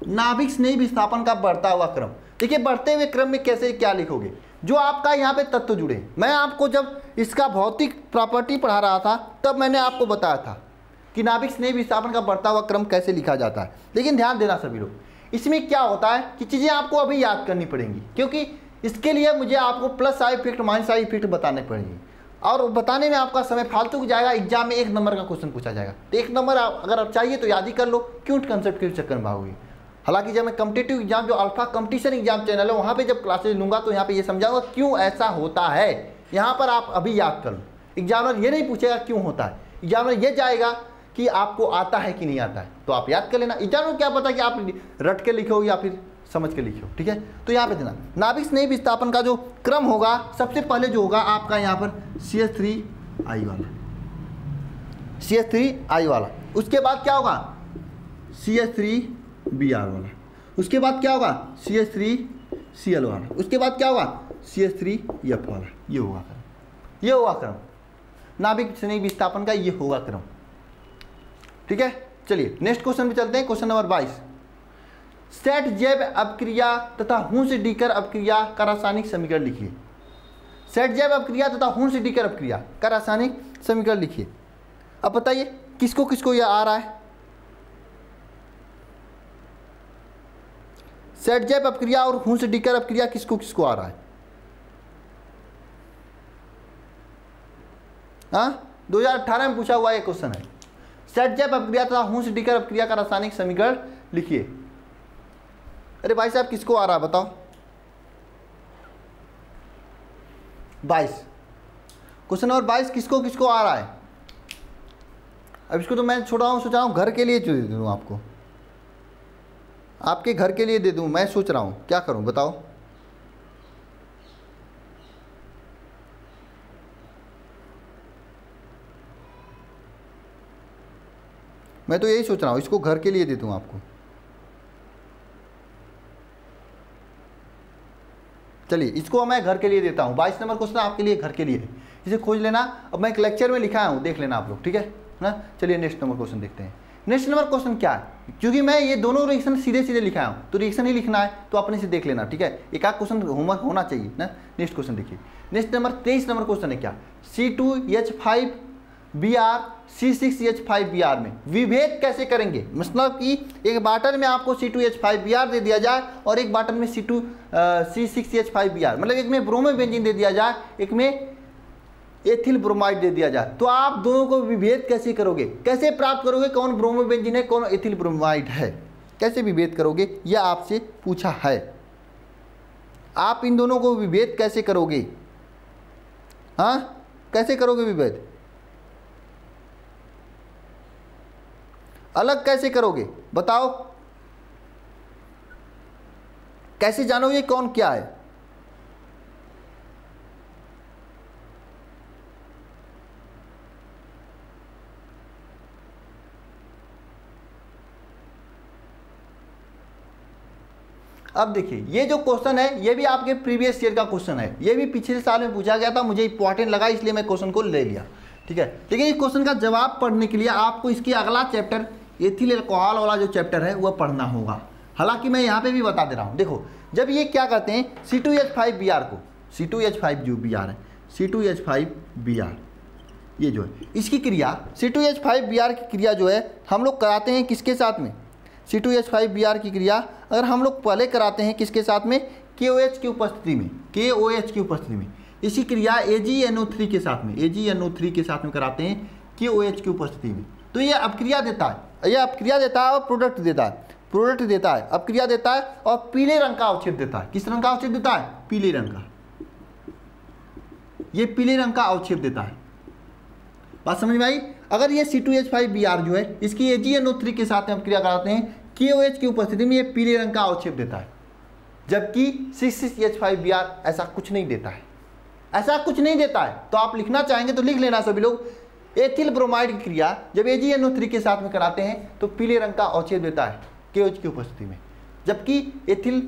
नाभिक स्नेही विस्थापन का बढ़ता हुआ क्रम। देखिए बढ़ते हुए क्रम में कैसे क्या लिखोगे? जो आपका यहाँ पे तत्व जुड़े, मैं आपको जब इसका भौतिक प्रॉपर्टी पढ़ा रहा था तब मैंने आपको बताया था कि नाभिक स्नेही विस्थापन का बढ़ता हुआ क्रम कैसे लिखा जाता है। लेकिन ध्यान देना सभी लोग, इसमें क्या होता है कि चीज़ें आपको अभी याद करनी पड़ेंगी, क्योंकि इसके लिए मुझे आपको plus side effect minus side effect बताने पड़ेंगे, और बताने में आपका समय फालतू जाएगा। एग्जाम में 1 नंबर का क्वेश्चन पूछा जाएगा, तो 1 नंबर अगर आप चाहिए तो याद ही कर लो, क्यों कंसेप्ट के चक्कर में भागोगे। हालांकि जब मैं कॉम्पिटिटिव एग्जाम, जो अल्फा कंपटीशन एग्जाम चैनल है, वहाँ पे जब क्लासेज लूंगा तो यहाँ पे ये समझाऊंगा क्यों ऐसा होता है। यहाँ पर आप अभी याद कर लो, एग्जामिनर ये नहीं पूछेगा क्यों होता है, एग्जामिनर ये जाएगा कि आपको आता है कि नहीं आता है, तो आप याद कर लेना। एग्जामिनर को क्या पता कि आप रट के लिखो या फिर समझ के लिखो, ठीक है। तो यहाँ पे देना नाभिक स्नेही विस्थापन का जो क्रम होगा, सबसे पहले जो होगा आपका यहाँ पर CH3I वाला, CH3I वाला उसके बाद क्या होगा CH3Br वाला, उसके बाद क्या होगा CH3Cl वाला, उसके बाद क्या होगा CH3F वाला। ये होगा क्रम, ये होगा क्रम नाभिक स्नेही विस्थापन का, ये होगा क्रम। ठीक है, चलिए नेक्स्ट क्वेश्चन पे चलते हैं। क्वेश्चन नंबर 22, सेट जैव अपक्रिया तथा हुंस डीकर अपक्रिया का रासायनिक समीकरण लिखिए। सेट जैव अपक्रिया तथा हुंस डीकर अपक्रिया का रासायनिक समीकरण लिखिए। अब बताइए किसको किसको यह आ रहा है। सेट जैव अपक्रिया और हुंस डीकर अपक्रिया किसको किसको आ रहा है? हाँ, 2018 में पूछा हुआ ये क्वेश्चन है। सेट जैव अपक्रिया तथा हुंस डीकर अपक्रिया का रासायनिक समीकरण लिखिए। अरे भाई साहब किसको आ रहा है बताओ? 22, क्वेश्चन नंबर 22 किसको किसको आ रहा है? अब इसको तो मैं छोड़ रहा हूँ, सोच रहा हूँ घर के लिए दे दूँ आपको, आपके घर के लिए दे दूँ। मैं सोच रहा हूँ क्या करूँ बताओ। मैं तो यही सोच रहा हूँ, इसको घर के लिए दे दूँ आपको। चलिए इसको मैं घर के लिए देता हूँ। 22 नंबर क्वेश्चन आपके लिए घर के लिए है, इसे खोज लेना। अब मैं एक लेक्चर में लिखा हूँ, देख लेना आप लोग, ठीक है ना। चलिए नेक्स्ट नंबर क्वेश्चन देखते हैं। नेक्स्ट नंबर क्वेश्चन क्या है, क्योंकि मैं ये दोनों रिएक्शन सीधे सीधे लिखा हूँ तो रिएक्शन ही लिखना है, तो अपने से देख लेना, ठीक है। एक आध क्वेश्चन होमवर्क होना चाहिए ना। नेक्स्ट क्वेश्चन देखिए, नेक्स्ट नंबर 23 नंबर क्वेश्चन है क्या, C2H5Br C6H5Br में विभेद कैसे करेंगे। मतलब कि एक बाटल में आपको C2H5Br दे दिया जाए और एक बाटल में C6H5Br, मतलब एक में ब्रोमो बेंजीन दे दिया जाए, एक में एथिल ब्रोमाइड दे दिया जाए, तो आप दोनों को विभेद कैसे करोगे, कैसे प्राप्त करोगे, कौन ब्रोमो बेंजीन है कौन एथिल ब्रोमाइड है, कैसे विभेद करोगे, यह आपसे पूछा है। आप इन दोनों को विभेद कैसे करोगे? हाँ, कैसे करोगे विभेद, अलग कैसे करोगे बताओ, कैसे जानोगे कौन क्या है? अब देखिए ये जो क्वेश्चन है ये भी आपके प्रीवियस ईयर का क्वेश्चन है, ये भी पिछले साल में पूछा गया था, मुझे इंपॉर्टेंट लगा इसलिए मैं क्वेश्चन को ले लिया, ठीक है। लेकिन इस क्वेश्चन का जवाब पढ़ने के लिए आपको इसकी अगला चैप्टर एथिल अल्कोहल वाला जो चैप्टर है वह पढ़ना होगा। हालांकि मैं यहाँ पे भी बता दे रहा हूँ, देखो जब ये क्या करते हैं C2H5Br को, C2H5 जो Br है C2H5Br ये जो है इसकी क्रिया C2H5Br की क्रिया जो है हम लोग कराते हैं किसके साथ में, C2H5Br की क्रिया अगर हम लोग पहले कराते हैं किसके साथ में, KOH की उपस्थिति में, KOH की उपस्थिति में। इसी क्रिया AgNO3 के साथ में, AgNO3 के साथ में कराते हैं KOH की उपस्थिति में। तो ये अपक्रिया देता है, यह अपक्रिया देता है और प्रोडक्ट देता है, प्रोडक्ट देता है, अपक्रिया देता है और पीले रंग का अवक्षेप देता है। किस रंग का अवक्षेप देता है? पीले रंग का, ये पीले रंग का अवक्षेप देता है। बात समझ में आई? अगर ये C2H5Br जो है इसकी AgNO3 के साथ में अपक्रिया कराते हैं KOH की उपस्थिति में, ये पीले रंग का अवक्षेप देता है, जबकि C6H5Br ऐसा कुछ नहीं देता है, ऐसा कुछ नहीं देता है। तो आप लिखना चाहेंगे तो लिख लेना सभी लोग, एथिल ब्रोमाइड की क्रिया जब AgNO3 के साथ में कराते हैं तो पीले रंग का अवक्षेप देता है KOH की उपस्थिति में, जबकि एथिल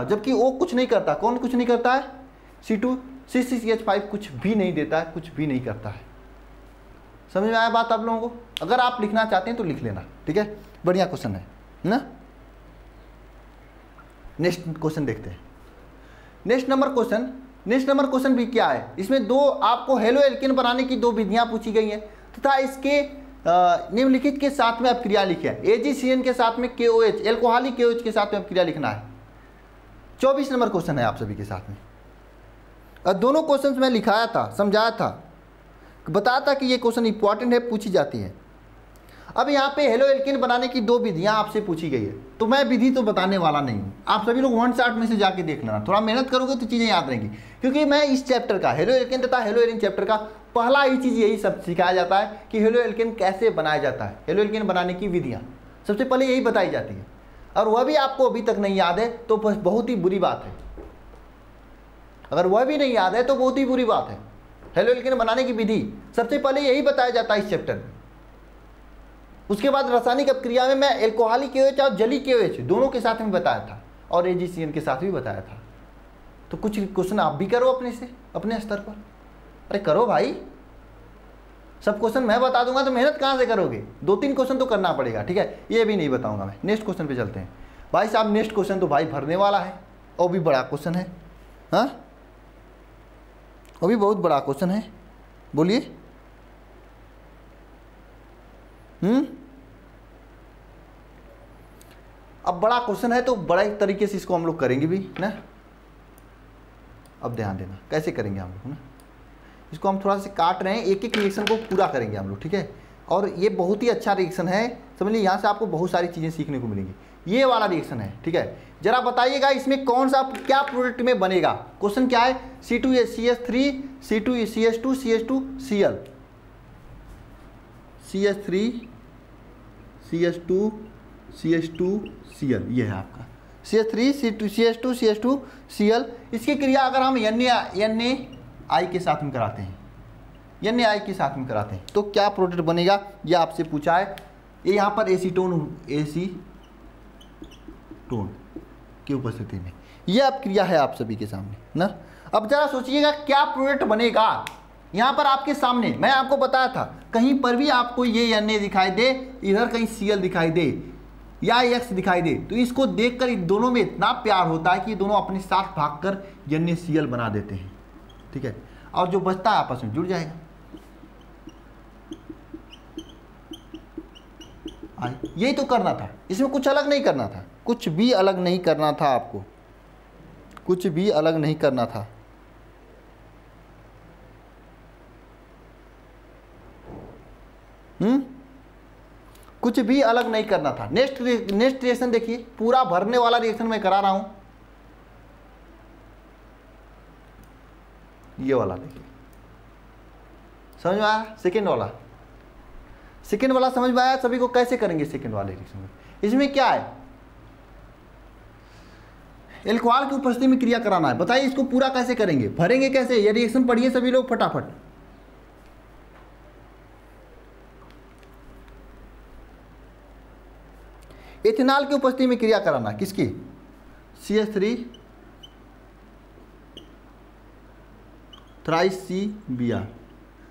जबकि वो कुछ नहीं करता। कौन कुछ नहीं करता है? C6H5 कुछ भी नहीं देता है, कुछ भी नहीं करता है। समझ में आया बात आप लोगों को? अगर आप लिखना चाहते हैं तो लिख लेना, ठीक है। बढ़िया क्वेश्चन है ना। नेक्स्ट क्वेश्चन देखते हैं। नेक्स्ट नंबर क्वेश्चन भी क्या है, इसमें दो आपको हेलो एल्केन बनाने की दो विधियां पूछी गई हैं तथा इसके निम्नलिखित के साथ में अपक्रिया लिखी है। AgCN के साथ में KOH, एल्कोहलिक KOH के साथ में अपक्रिया लिखना है। 24 नंबर क्वेश्चन है आप सभी के साथ में। और दोनों क्वेश्चन मैं लिखाया था, समझाया था, बताया था कि ये क्वेश्चन इंपॉर्टेंट है, पूछी जाती है। अब यहाँ पे हेलो एल्केन बनाने की दो विधियां आपसे पूछी गई है, तो मैं विधि तो बताने वाला नहीं हूँ। आप सभी लोग 1 शॉट में से जाके देख लेना, थोड़ा मेहनत करोगे तो चीज़ें याद रहेंगी, क्योंकि मैं इस चैप्टर का हेलो एल्केन तथा हेलो एरिन चैप्टर का पहला ही चीज़ यही सब सिखाया जाता है कि हेलो एल्केन कैसे बनाया जाता है। हेलो एल्केन बनाने की विधियाँ सबसे पहले यही बताई जाती है, और वह भी आपको अभी तक नहीं याद है तो बहुत ही बुरी बात है। अगर वह भी नहीं याद है तो बहुत ही बुरी बात है। हेलो एल्केन बनाने की विधि सबसे पहले यही बताया जाता है इस चैप्टर में। उसके बाद रासायनिक अपक्रिया में मैं एल्कोहलिक KOH और जली KOH दोनों के साथ में बताया था और AgCN के साथ भी बताया था। तो कुछ क्वेश्चन आप भी करो अपने से, अपने स्तर पर। अरे करो भाई, सब क्वेश्चन मैं बता दूंगा तो मेहनत कहाँ से करोगे? 2-3 क्वेश्चन तो करना पड़ेगा, ठीक है? ये भी नहीं बताऊंगा मैं। नेक्स्ट क्वेश्चन पे चलते हैं भाई साहब। नेक्स्ट क्वेश्चन तो भाई भरने वाला है और भी बड़ा क्वेश्चन है। हाँ, वो भी बहुत बड़ा क्वेश्चन है, बोलिए। अब बड़ा क्वेश्चन है तो बड़ा तरीके से इसको हम लोग करेंगे भी ना। अब ध्यान देना कैसे करेंगे हम लोग ना, इसको हम थोड़ा सा काट रहे हैं, एक एक रिएक्शन को पूरा करेंगे हम लोग, ठीक है? और ये बहुत ही अच्छा रिएक्शन है, समझ लीजिए। यहाँ से आपको बहुत सारी चीज़ें सीखने को मिलेंगी। ये वाला रिएक्शन है, ठीक है? जरा बताइएगा इसमें कौन सा क्या प्रोडक्ट में बनेगा। क्वेश्चन क्या है? C2CH3 C2CH2 CH2Cl, CH3 CH2 CH2Cl, ये है आपका CH3 CH2 CH2Cl। इसकी क्रिया अगर हम NaI के साथ में कराते हैं, NaI के साथ में कराते हैं तो क्या प्रोडक्ट बनेगा, ये आपसे पूछा है। ये यहाँ पर एसीटोन की उपस्थिति में ये अब क्रिया है आप सभी के सामने ना। अब जरा सोचिएगा क्या प्रोडक्ट बनेगा। यहाँ पर आपके सामने मैं आपको बताया था, कहीं पर भी आपको ये Na दिखाई दे, इधर कहीं Cl दिखाई दे या X दिखाई दे, तो इसको देखकर इन दोनों में इतना प्यार होता है कि ये दोनों अपने साथ भागकर NaCl बना देते हैं, ठीक है? और जो बचता है आपस में जुड़ जाएगा। यही तो करना था, इसमें कुछ अलग नहीं करना था, कुछ भी अलग नहीं करना था आपको, कुछ भी अलग नहीं करना था। कुछ भी अलग नहीं करना था। नेक्स्ट रिएक्शन देखिए, पूरा भरने वाला रिएक्शन मैं करा रहा हूं। ये वाला देखिए, समझ में आया? सेकेंड वाला समझ में आया सभी को? कैसे करेंगे सेकेंड वाले रिएक्शन में? इसमें क्या है? एल्कोहल की उपस्थिति में क्रिया कराना है। बताइए इसको पूरा कैसे करेंगे, भरेंगे कैसे? ये रिएक्शन पढ़िए सभी लोग फटाफट। इथेनॉल की उपस्थिति में क्रिया कराना, किसकी? CH3 CH3CBr,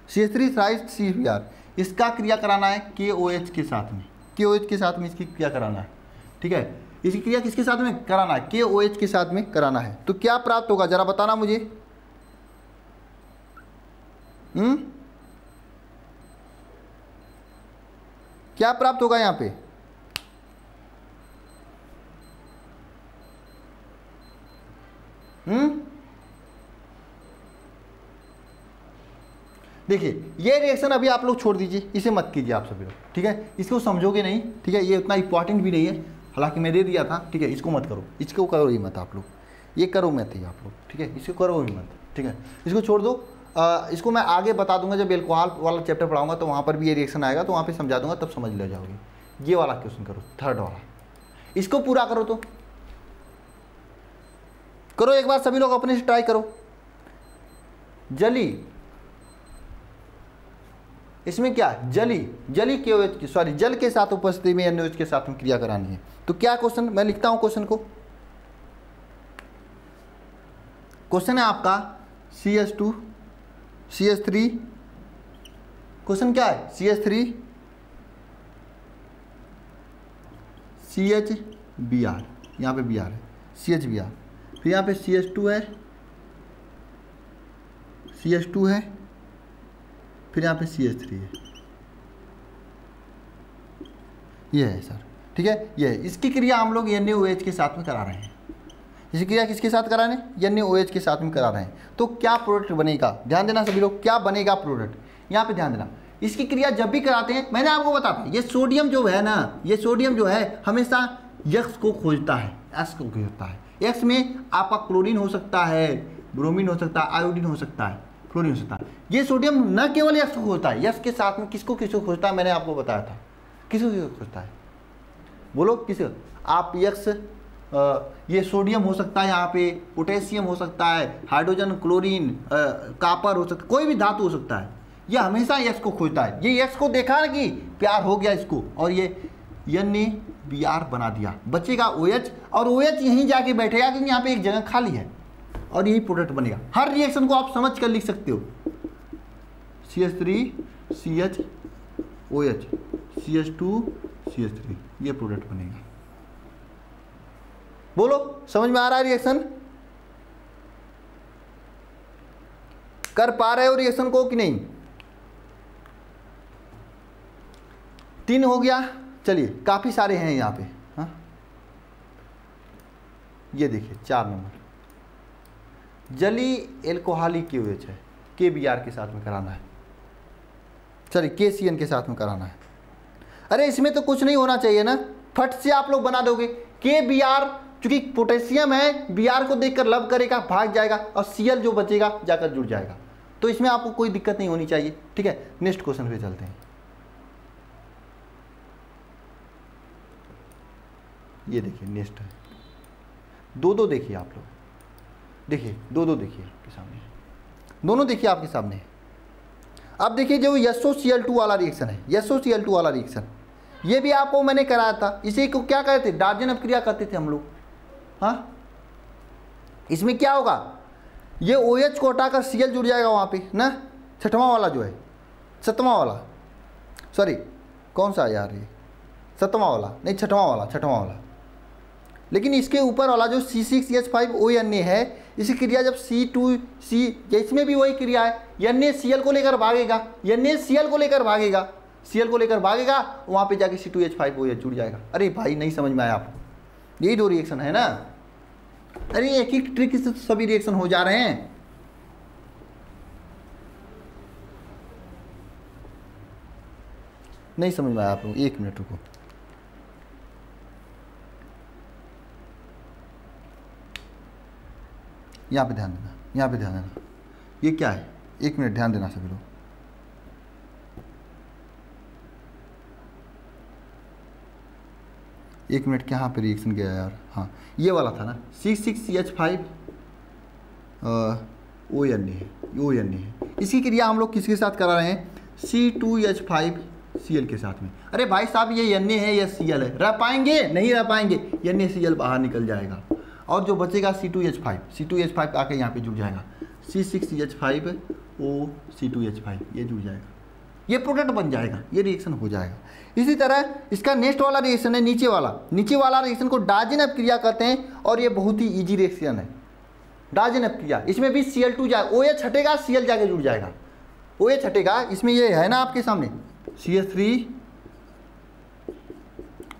CH3 CBr, इसका क्रिया कराना है KOH के साथ में, KOH के साथ में इसकी क्रिया कराना है, ठीक है? इसकी क्रिया किसके साथ में कराना है? KOH के साथ में कराना है। तो क्या प्राप्त होगा जरा बताना मुझे। क्या प्राप्त होगा यहाँ पे? देखिए ये रिएक्शन अभी आप लोग छोड़ दीजिए, इसे मत कीजिए आप सभी लोग, ठीक है? इसको समझोगे नहीं, ठीक है? ये उतना इंपॉर्टेंट भी नहीं है, हालांकि मैं दे दिया था, ठीक है? इसको मत करो, इसको करो ही मत आप लोग, ये करो मत ही आप लोग, ठीक है? इसको करो ही मत, ठीक है? इसको छोड़ दो। इसको मैं आगे बता दूंगा, जब एल्कोहल वाला चैप्टर पढ़ाऊंगा तो वहाँ पर भी ये रिएक्शन आएगा, तो वहाँ पर समझा दूंगा, तब समझ ले जाओगे। ये वाला क्वेश्चन करो, थर्ड वाला, इसको पूरा करो। तो करो एक बार सभी लोग अपने से ट्राई करो। जली, इसमें क्या? जली KOH की, सॉरी जल के साथ उपस्थिति में NaOH के साथ में क्रिया करानी है। तो क्या क्वेश्चन, मैं लिखता हूं क्वेश्चन को। क्वेश्चन है आपका CH2 CH3, क्वेश्चन क्या है? CH3 CHBr, यहाँ पे Br है, CHBr, फिर यहाँ पे CH2 है, CH2 है, फिर यहाँ पे CH3 है, ये है सर, ठीक है? ये है। इसकी क्रिया हम लोग NaOH के साथ में करा रहे हैं। इसकी क्रिया किसके साथ करा रहे हैं? NaOH के साथ में करा रहे हैं। तो क्या प्रोडक्ट बनेगा, ध्यान देना सभी लोग, क्या बनेगा प्रोडक्ट, यहाँ पे ध्यान देना। इसकी क्रिया जब भी कराते हैं, मैंने आपको बताया था, ये सोडियम जो है ना, ये सोडियम जो है हमेशा X को खोजता है, S को खोजता है। X में आपका क्लोरीन हो सकता है, ब्रोमीन हो सकता है, आयोडीन हो सकता है, फ्लोरीन हो सकता है। ये सोडियम न केवल X को खोजता है, X के साथ में किसको खोजता है, मैंने आपको बताया था। किसको खोजता है? बोलो किसे? आप X, ये सोडियम हो सकता है, यहाँ पे पोटेशियम हो सकता है, हाइड्रोजन, क्लोरीन, कापर हो सकता है, कोई भी धातु हो सकता है। ये हमेशा यस को खोजता है। ये यस को देखा ना कि प्यार हो गया इसको, और ये यन ने बी आर बना दिया, बचेगा ओ एच, और ओ एच यहीं जाके बैठेगा क्योंकि यहाँ पे एक जगह खाली है, और यही प्रोडक्ट बनेगा। हर रिएक्शन को आप समझ कर लिख सकते हो, CH3 CH OH CH2 CH3, ये प्रोडक्ट बनेगा। बोलो समझ में आ रहा है रिएक्शन? कर पा रहे हो रिएक्शन को कि नहीं? 3 हो गया। चलिए काफी सारे हैं यहाँ पे। हाँ ये देखिए 4 नंबर जली एल्कोहलिक KOH है, KBr के साथ में कराना है, सॉरी KCN के साथ में कराना है। अरे इसमें तो कुछ नहीं होना चाहिए ना, फट से आप लोग बना दोगे। KBr चूंकि पोटेशियम है, Br को देखकर लव करेगा, भाग जाएगा, और Cl जो बचेगा जाकर जुड़ जाएगा, तो इसमें आपको कोई दिक्कत नहीं होनी चाहिए। ठीक है, नेक्स्ट क्वेश्चन पे चलते हैं। ये देखिए नेक्स्ट है, दो देखिए आप लोग, देखिए दो देखिए आपके सामने, दोनों देखिए आपके सामने। अब देखिए जो SOCl2 वाला रिएक्शन है, SOCl2 वाला रिएक्शन, ये भी आपको मैंने कराया था। इसी को क्या कहते थे? डार्जन अपक्रिया करते थे हम लोग। हाँ इसमें क्या होगा, ये OH को हटाकर Cl जुड़ जाएगा वहाँ पे ना, छठवां वाला जो है, सतवां वाला, सॉरी कौन सा यार ये, सतवां वाला नहीं, छठवां वाला। लेकिन इसके ऊपर वाला जो C6H5ONA है, इसी क्रिया जब C2C, इसमें भी वही क्रिया है, NaCl को लेकर भागेगा, NaCl को लेकर भागेगा, Cl को लेकर भागेगा, वहाँ पे जाके C2H5OH जुड़ जाएगा। अरे भाई नहीं समझ में आया आपको? यही 2 रिएक्शन है ना। अरे एक ही ट्रिक से तो सभी रिएक्शन हो जा रहे हैं। नहीं समझ में आया आप लोग? 1 मिनट रुको। यहाँ पे ध्यान देना, यहाँ पे ध्यान देना। ये क्या है? 1 मिनट ध्यान देना सभी लोग। एक मिनट, कहाँ पे रिएक्शन गया यार? हाँ ये वाला था ना, C6CH5 ONA है। इसकी क्रिया हम लोग किसके साथ करा रहे हैं? C2H5Cl के साथ में। अरे भाई साहब ये Na है या Cl है, रह पाएंगे? नहीं रह पाएंगे, NaCl बाहर निकल जाएगा, और जो बचेगा C2H5 आके यहाँ पे जुड़ जाएगा, C6CH5O C2H5, ये जुड़ जाएगा, ये प्रोडक्ट बन जाएगा, ये रिएक्शन हो जाएगा। इसी तरह इसका नेक्स्ट वाला रिएक्शन है नीचे वाला रिएक्शन को डार्जन अपक्रिया कहते हैं, और ये बहुत ही इजी रिएक्शन है, डार्जन अपक्रिया। इसमें भी Cl2 जाए, OH हटेगा, Cl जाके जुड़ जाएगा, OH हटेगा, इसमें ये है ना आपके सामने CH3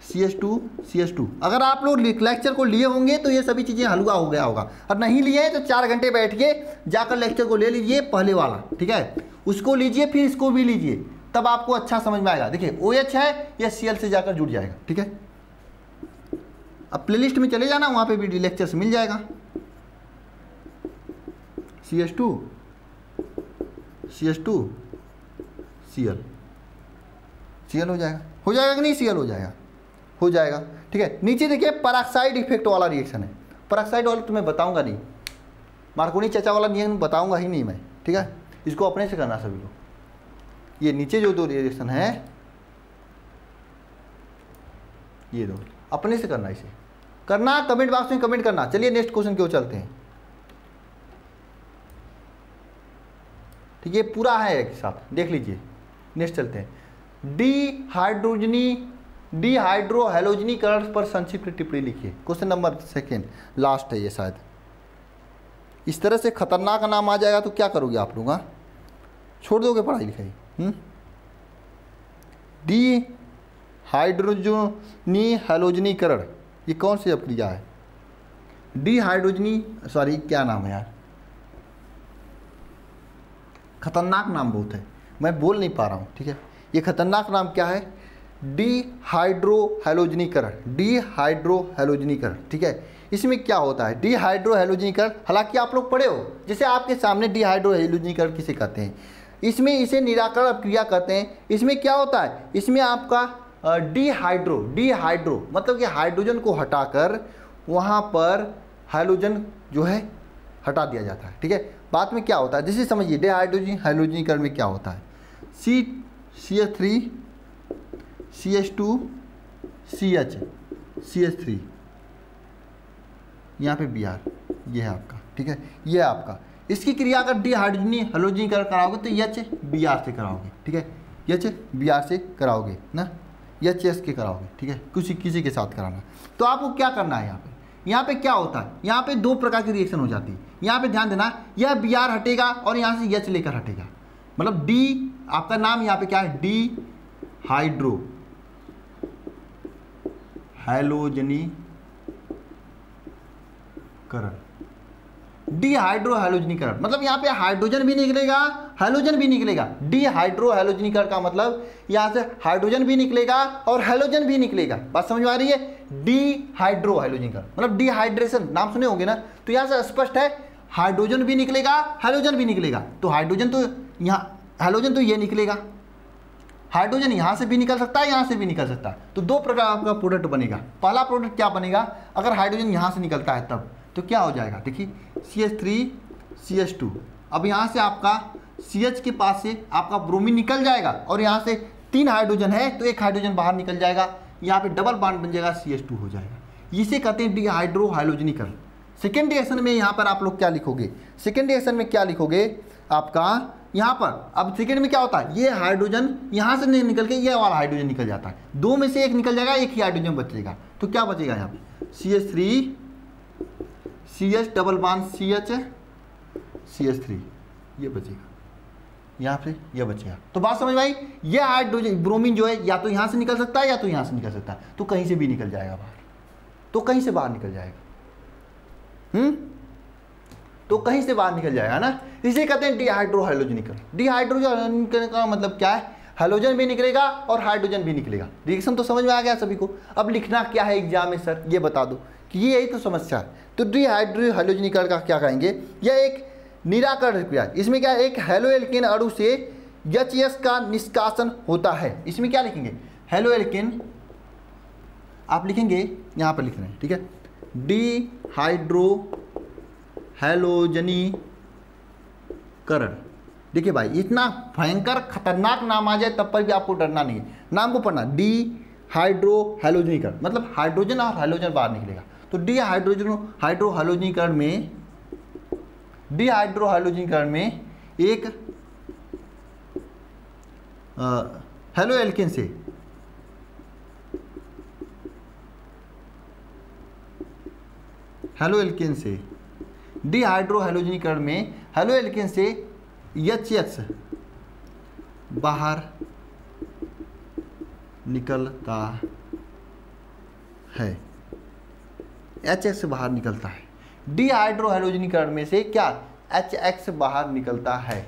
CH2 अगर आप लोग लेक्चर को लिए होंगे तो ये सभी चीज़ें हलवा हो गया होगा, और नहीं लिए तो 4 घंटे बैठ के जाकर लेक्चर को ले लीजिए, पहले वाला, ठीक है, उसको लीजिए, फिर इसको भी लीजिए, तब आपको अच्छा समझ में आएगा। देखिए OH है, या Cl से जाकर जुड़ जाएगा। ठीक है, अब प्लेलिस्ट में चले जाना, वहाँ पे भी लेक्चर्स मिल जाएगा। CH2 Cl हो जाएगा कि नहीं? Cl हो जाएगा। ठीक है, नीचे देखिए पेरोक्साइड इफेक्ट वाला रिएक्शन है। पेरोक्साइड वाला तुम्हें बताऊंगा नहीं, मार्कोनी चाचा वाला नियम बताऊंगा ही नहीं मैं। ठीक है, इसको अपने से करना सभी लोग। ये नीचे जो 2 रिएक्शन है, ये 2 अपने से करना, इसे करना, कमेंट बॉक्स में कमेंट करना। चलिए नेक्स्ट क्वेश्चन की ओर चलते हैं। ठीक है, पूरा है एक साथ, देख लीजिए। नेक्स्ट चलते हैं। डिहाइड्रोहैलोजनीकरण पर संक्षिप्त टिप्पणी लिखिए। क्वेश्चन नंबर 2 लास्ट है ये शायद। इस तरह से खतरनाक नाम आ जाएगा तो क्या करोगे आप लोग? छोड़ दोगे पढ़ाई लिखाई? डिहाइड्रोजनीकरण ये कौन सी अपक्रिया है? क्या नाम है यार, खतरनाक नाम बहुत है, मैं बोल नहीं पा रहा हूँ। ठीक है, ये खतरनाक नाम क्या है? डिहाइड्रोहैलोजनीकरण। ठीक है, इसमें क्या होता है डिहाइड्रोहैलोजनीकरण? हालांकि आप लोग पढ़े हो, जैसे आपके सामने डिहाइड्रोहैलोजनीकरण किसे कहते हैं, इसमें इसे निराकरण अपक्रिया कहते हैं। इसमें क्या होता है? इसमें आपका डिहाइड्रो मतलब कि हाइड्रोजन को हटाकर वहाँ पर हाइड्रोजन जो है हटा दिया जाता है। ठीक है, बाद में क्या होता है जैसे समझिए, डिहाइड्रोजनीकरण में क्या होता है, CH3 CH2 CH CH3, यहाँ पे Br, ये है आपका, ठीक है, ये है आपका। इसकी क्रिया अगर डी हाइड्रोजनी हैलोजनीकरण कराओगे तो H Br से कराओगे, ठीक है, H Br से कराओगे ना, HS के कराओगे, ठीक है, किसी के साथ कराना। तो आपको क्या करना है यहाँ पे क्या होता है, यहाँ पे दो प्रकार की रिएक्शन हो जाती है। यहाँ पे ध्यान देना, यह Br हटेगा और यहाँ से H लेकर हटेगा, मतलब डी, आपका नाम यहाँ पे क्या है, डी हाइड्रो हैलोजनीकरण, डी हाइड्रो हैलोजनीकरण, मतलब यहाँ पे हाइड्रोजन भी निकलेगा, हैलोजन भी निकलेगा। डी हाइड्रो हैलोजनीकरण का मतलब यहाँ से हाइड्रोजन भी निकलेगा और हैलोजन भी निकलेगा। बात समझ में आ रही है? डी हाइड्रो हैलोजनीकरण मतलब डिहाइड्रेशन, नाम सुने होंगे ना, तो यहाँ से स्पष्ट है हाइड्रोजन भी निकलेगा, हैलोजन भी निकलेगा। तो हाइड्रोजन तो यहाँ, हैलोजन तो ये निकलेगा, हाइड्रोजन यहाँ से भी निकल सकता है, यहाँ से भी निकल सकता है। तो दो प्रकार आपका प्रोडक्ट बनेगा। पहला प्रोडक्ट क्या बनेगा, अगर हाइड्रोजन यहाँ से निकलता है तब तो क्या हो जाएगा, देखिए CH3 CH2, अब यहाँ से आपका CH के पास से आपका ब्रोमीन निकल जाएगा और यहाँ से 3 हाइड्रोजन है तो एक हाइड्रोजन बाहर निकल जाएगा, यहाँ पे डबल बॉन्ड बन जाएगा, CH2 हो जाएगा। इसे कहते हैं डिहाइड्रो हैलोजनीकरण। सेकेंड रिएक्शन में यहाँ पर आप लोग क्या लिखोगे, सेकेंड रिएक्शन में क्या लिखोगे आपका यहाँ पर, अब सेकेंड में क्या होता है, ये हाइड्रोजन यहाँ से निकल के ये वाला हाइड्रोजन निकल जाता है, दो में से एक निकल जाएगा, एक ही हाइड्रोजन बचेगा। तो क्या बचेगा यहाँ पे, CH3 CH double bond CH CH3 ये बचेगा, यहाँ पे ये बचेगा। तो बात समझ में आई? ये हाइड्रोजन ब्रोमीन जो है या तो यहाँ से निकल सकता है या तो यहाँ से निकल सकता है, तो कहीं से भी निकल जाएगा बाहर, तो कहीं से बाहर निकल जाएगा, तो कहीं से बाहर निकल जाएगा ना। इसे कहते हैं डिहाइड्रो हैलोजनीकरण। डिहाइड्रो हैलोजनीकरण का मतलब क्या है, हैलोजन भी निकलेगा और हाइड्रोजन भी निकलेगा। रिएक्शन तो समझ में आ गया सभी को। अब लिखना क्या है एग्जाम में, सर ये बता दो कि ये यही तो समस्या है। तो डिहाइड्रो हैलोजनीकरण का क्या कहेंगे, यह एक निराकरण क्रिया, इसमें क्या है, एक हेलो एल्केन अणु से HCl का निष्कासन होता है। इसमें क्या लिखेंगे, हेलो एल्केन आप लिखेंगे, यहाँ पर लिख रहे हैं, ठीक है, डिहाइड्रो हैलोजनीकरण। देखिए भाई, इतना भयंकर खतरनाक नाम आ जाए तब पर भी आपको डरना नहीं है, नाम को पढ़ना, डिहाइड्रो हैलोजनीकरण मतलब हाइड्रोजन और हैलोजन बाहर निकलेगा। तो डिहाइड्रो हैलोजनीकरण में, डिहाइड्रो हैलोजनीकरण में एक हेलो एल्केन से डिहाइड्रो हैलोजनीकरण में हेलो एल्केन से HCl बाहर निकलता है, HCl से बाहर निकलता है। डिहाइड्रो हैलोजनीकरण में से क्या, HX बाहर निकलता है,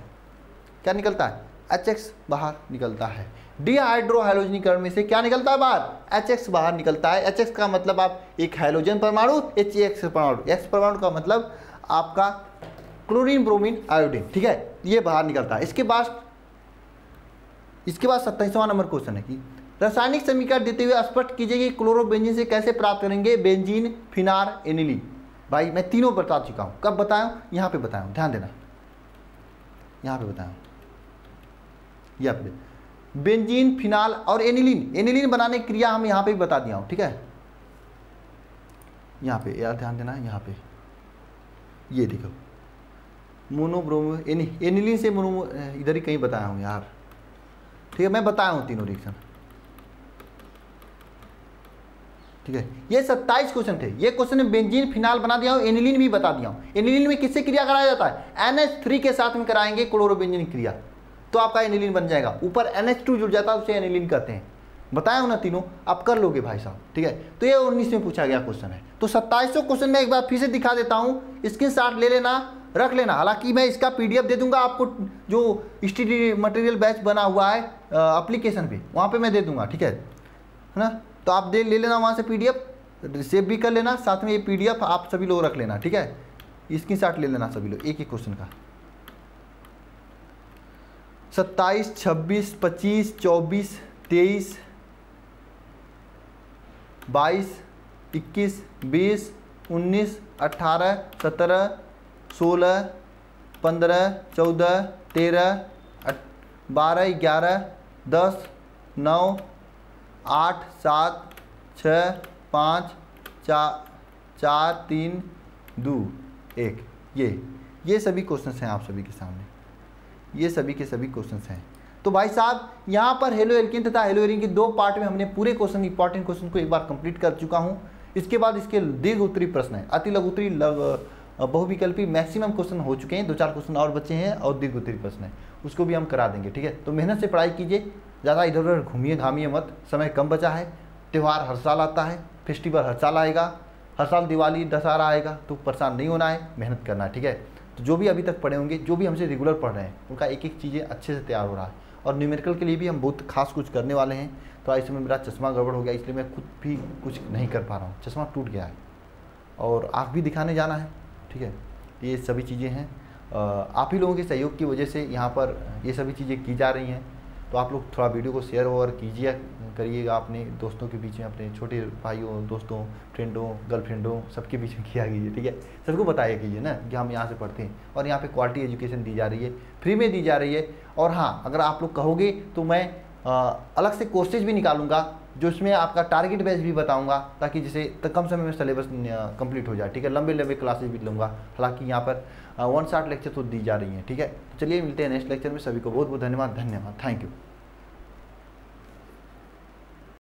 क्या निकलता है, HX बाहर निकलता है। डिहाइड्रो हैलोजनीकरण में से क्या निकलता है बाहर, HX बाहर निकलता है। HX का मतलब आप एक हैलोजन परमाणु, HX परमाणु, X परमाणु का मतलब आपका क्लोरीन ब्रोमीन आयोडीन, ठीक है, ये बाहर निकलता है। इसके बाद 27वां नंबर क्वेश्चन है कि रासायनिक समीकरण देते हुए स्पष्ट कीजिए कि क्लोरोबेंजीन से कैसे प्राप्त करेंगे बेंजीन फिनार एनिलीन। भाई मैं तीनों बता चुका हूँ, कब बताया, यहाँ पे बताया हूँ, ध्यान देना, यहाँ पे बताया हूँ, यहाँ पे बेंजीन फिनाल और एनिलीन, एनिलीन बनाने की क्रिया हम यहाँ पे भी बता दिया हूँ, ठीक है, यहाँ पे यार ध्यान देना, यहाँ पे ये देखो मोनोब्रोमो एनिलीन से मोनो, इधर ही कहीं बताया हूँ यार, ठीक है, मैं बताया हूँ तीनों रिएक्शन, ठीक है। ये 27 क्वेश्चन थे। ये क्वेश्चन में बेंजीन फिनाल बना दिया हूँ, एनिलीन भी बता दिया हूँ। एनिलीन में किससे क्रिया कराया जाता है, NH3 के साथ में कराएंगे क्लोरोबेंजीन क्रिया, तो आपका एनिलीन बन जाएगा। ऊपर NH2 जुड़ जाता है, उसे एनिलीन कहते हैं। बताया हूँ ना तीनों, आप कर लोगे भाई साहब, ठीक है। तो ये 19 में पूछा गया क्वेश्चन है। तो 2700 क्वेश्चन में एक बार फिर से दिखा देता हूँ, स्क्रीनशॉट ले लेना, रख लेना। हालांकि मैं इसका PDF दे दूंगा आपको, जो स्टडी मटेरियल बैच बना हुआ है एप्लीकेशन पे, वहाँ पे मैं दे दूंगा, ठीक है ना। तो आप ले लेना वहाँ से PDF, सेव भी कर लेना, साथ में ये PDF आप सभी लोग रख लेना, ठीक है। स्क्रीनशॉट ले लेना सभी लोग एक एक क्वेश्चन का। 27, 26, 25, 24, 23, 22, 21, 20, 19, 18, 17, 16, 15, 14, 13, 12, 11, 10, 9, 8, 7, 6, 5, 4, 3, 2, 1। ये सभी क्वेश्चंस हैं आप सभी के सामने, ये सभी के सभी क्वेश्चंस हैं। तो भाई साहब यहाँ पर हेलो एल्केन तथा हेलो एरीन के 2 पार्ट में हमने पूरे क्वेश्चन, इंपॉर्टेंट क्वेश्चन को एक बार कंप्लीट कर चुका हूँ। इसके बाद इसके दीर्घ उत्तरी प्रश्न है, अति लघु उत्तरी, बहुविकल्पी मैक्सिमम क्वेश्चन हो चुके हैं, 2-4 क्वेश्चन और बचे हैं और दीर्घ उत्तरी प्रश्न है, उसको भी हम करा देंगे। ठीक है, तो मेहनत से पढ़ाई कीजिए, ज़्यादा इधर उधर घूमिए घामिए मत, समय कम बचा है। त्यौहार हर साल आता है, फेस्टिवल हर साल आएगा, हर साल दिवाली दशहरा आएगा, तो परेशान नहीं होना है, मेहनत करना है। ठीक है, तो जो भी अभी तक पढ़े होंगे, जो भी हमसे रेगुलर पढ़ रहे हैं, उनका एक एक चीज़ें अच्छे से तैयार हो रहा है। और न्यूमेरिकल के लिए भी हम बहुत खास कुछ करने वाले हैं। तो इस समय मेरा चश्मा गड़बड़ हो गया, इसलिए मैं खुद भी कुछ नहीं कर पा रहा हूँ, चश्मा टूट गया है और आँख भी दिखाने जाना है। ठीक है, ये सभी चीज़ें हैं, आप ही लोगों के सहयोग की वजह से यहाँ पर ये सभी चीज़ें की जा रही हैं। तो आप लोग थोड़ा वीडियो को शेयर और कीजिए, करिएगा अपने दोस्तों के बीच में, अपने छोटे भाइयों, दोस्तों, फ्रेंडों, गर्लफ्रेंडों, सबके बीच में किया कीजिए। ठीक है, सबको बताया कीजिए ना कि हम यहाँ से पढ़ते हैं और यहाँ पे क्वालिटी एजुकेशन दी जा रही है, फ्री में दी जा रही है। और हाँ, अगर आप लोग कहोगे तो मैं अलग से कोर्सेज भी निकालूंगा, जो इसमें आपका टारगेट बेस भी बताऊंगा, ताकि जिसे कम समय में सिलेबस कंप्लीट हो जाए। ठीक है, लंबे क्लासेज भी लूँगा, हालांकि यहाँ पर 1 शॉट लेक्चर तो दी जा रही हैं। ठीक है, तो चलिए मिलते हैं नेक्स्ट लेक्चर में। सभी को बहुत बहुत धन्यवाद, थैंक यू।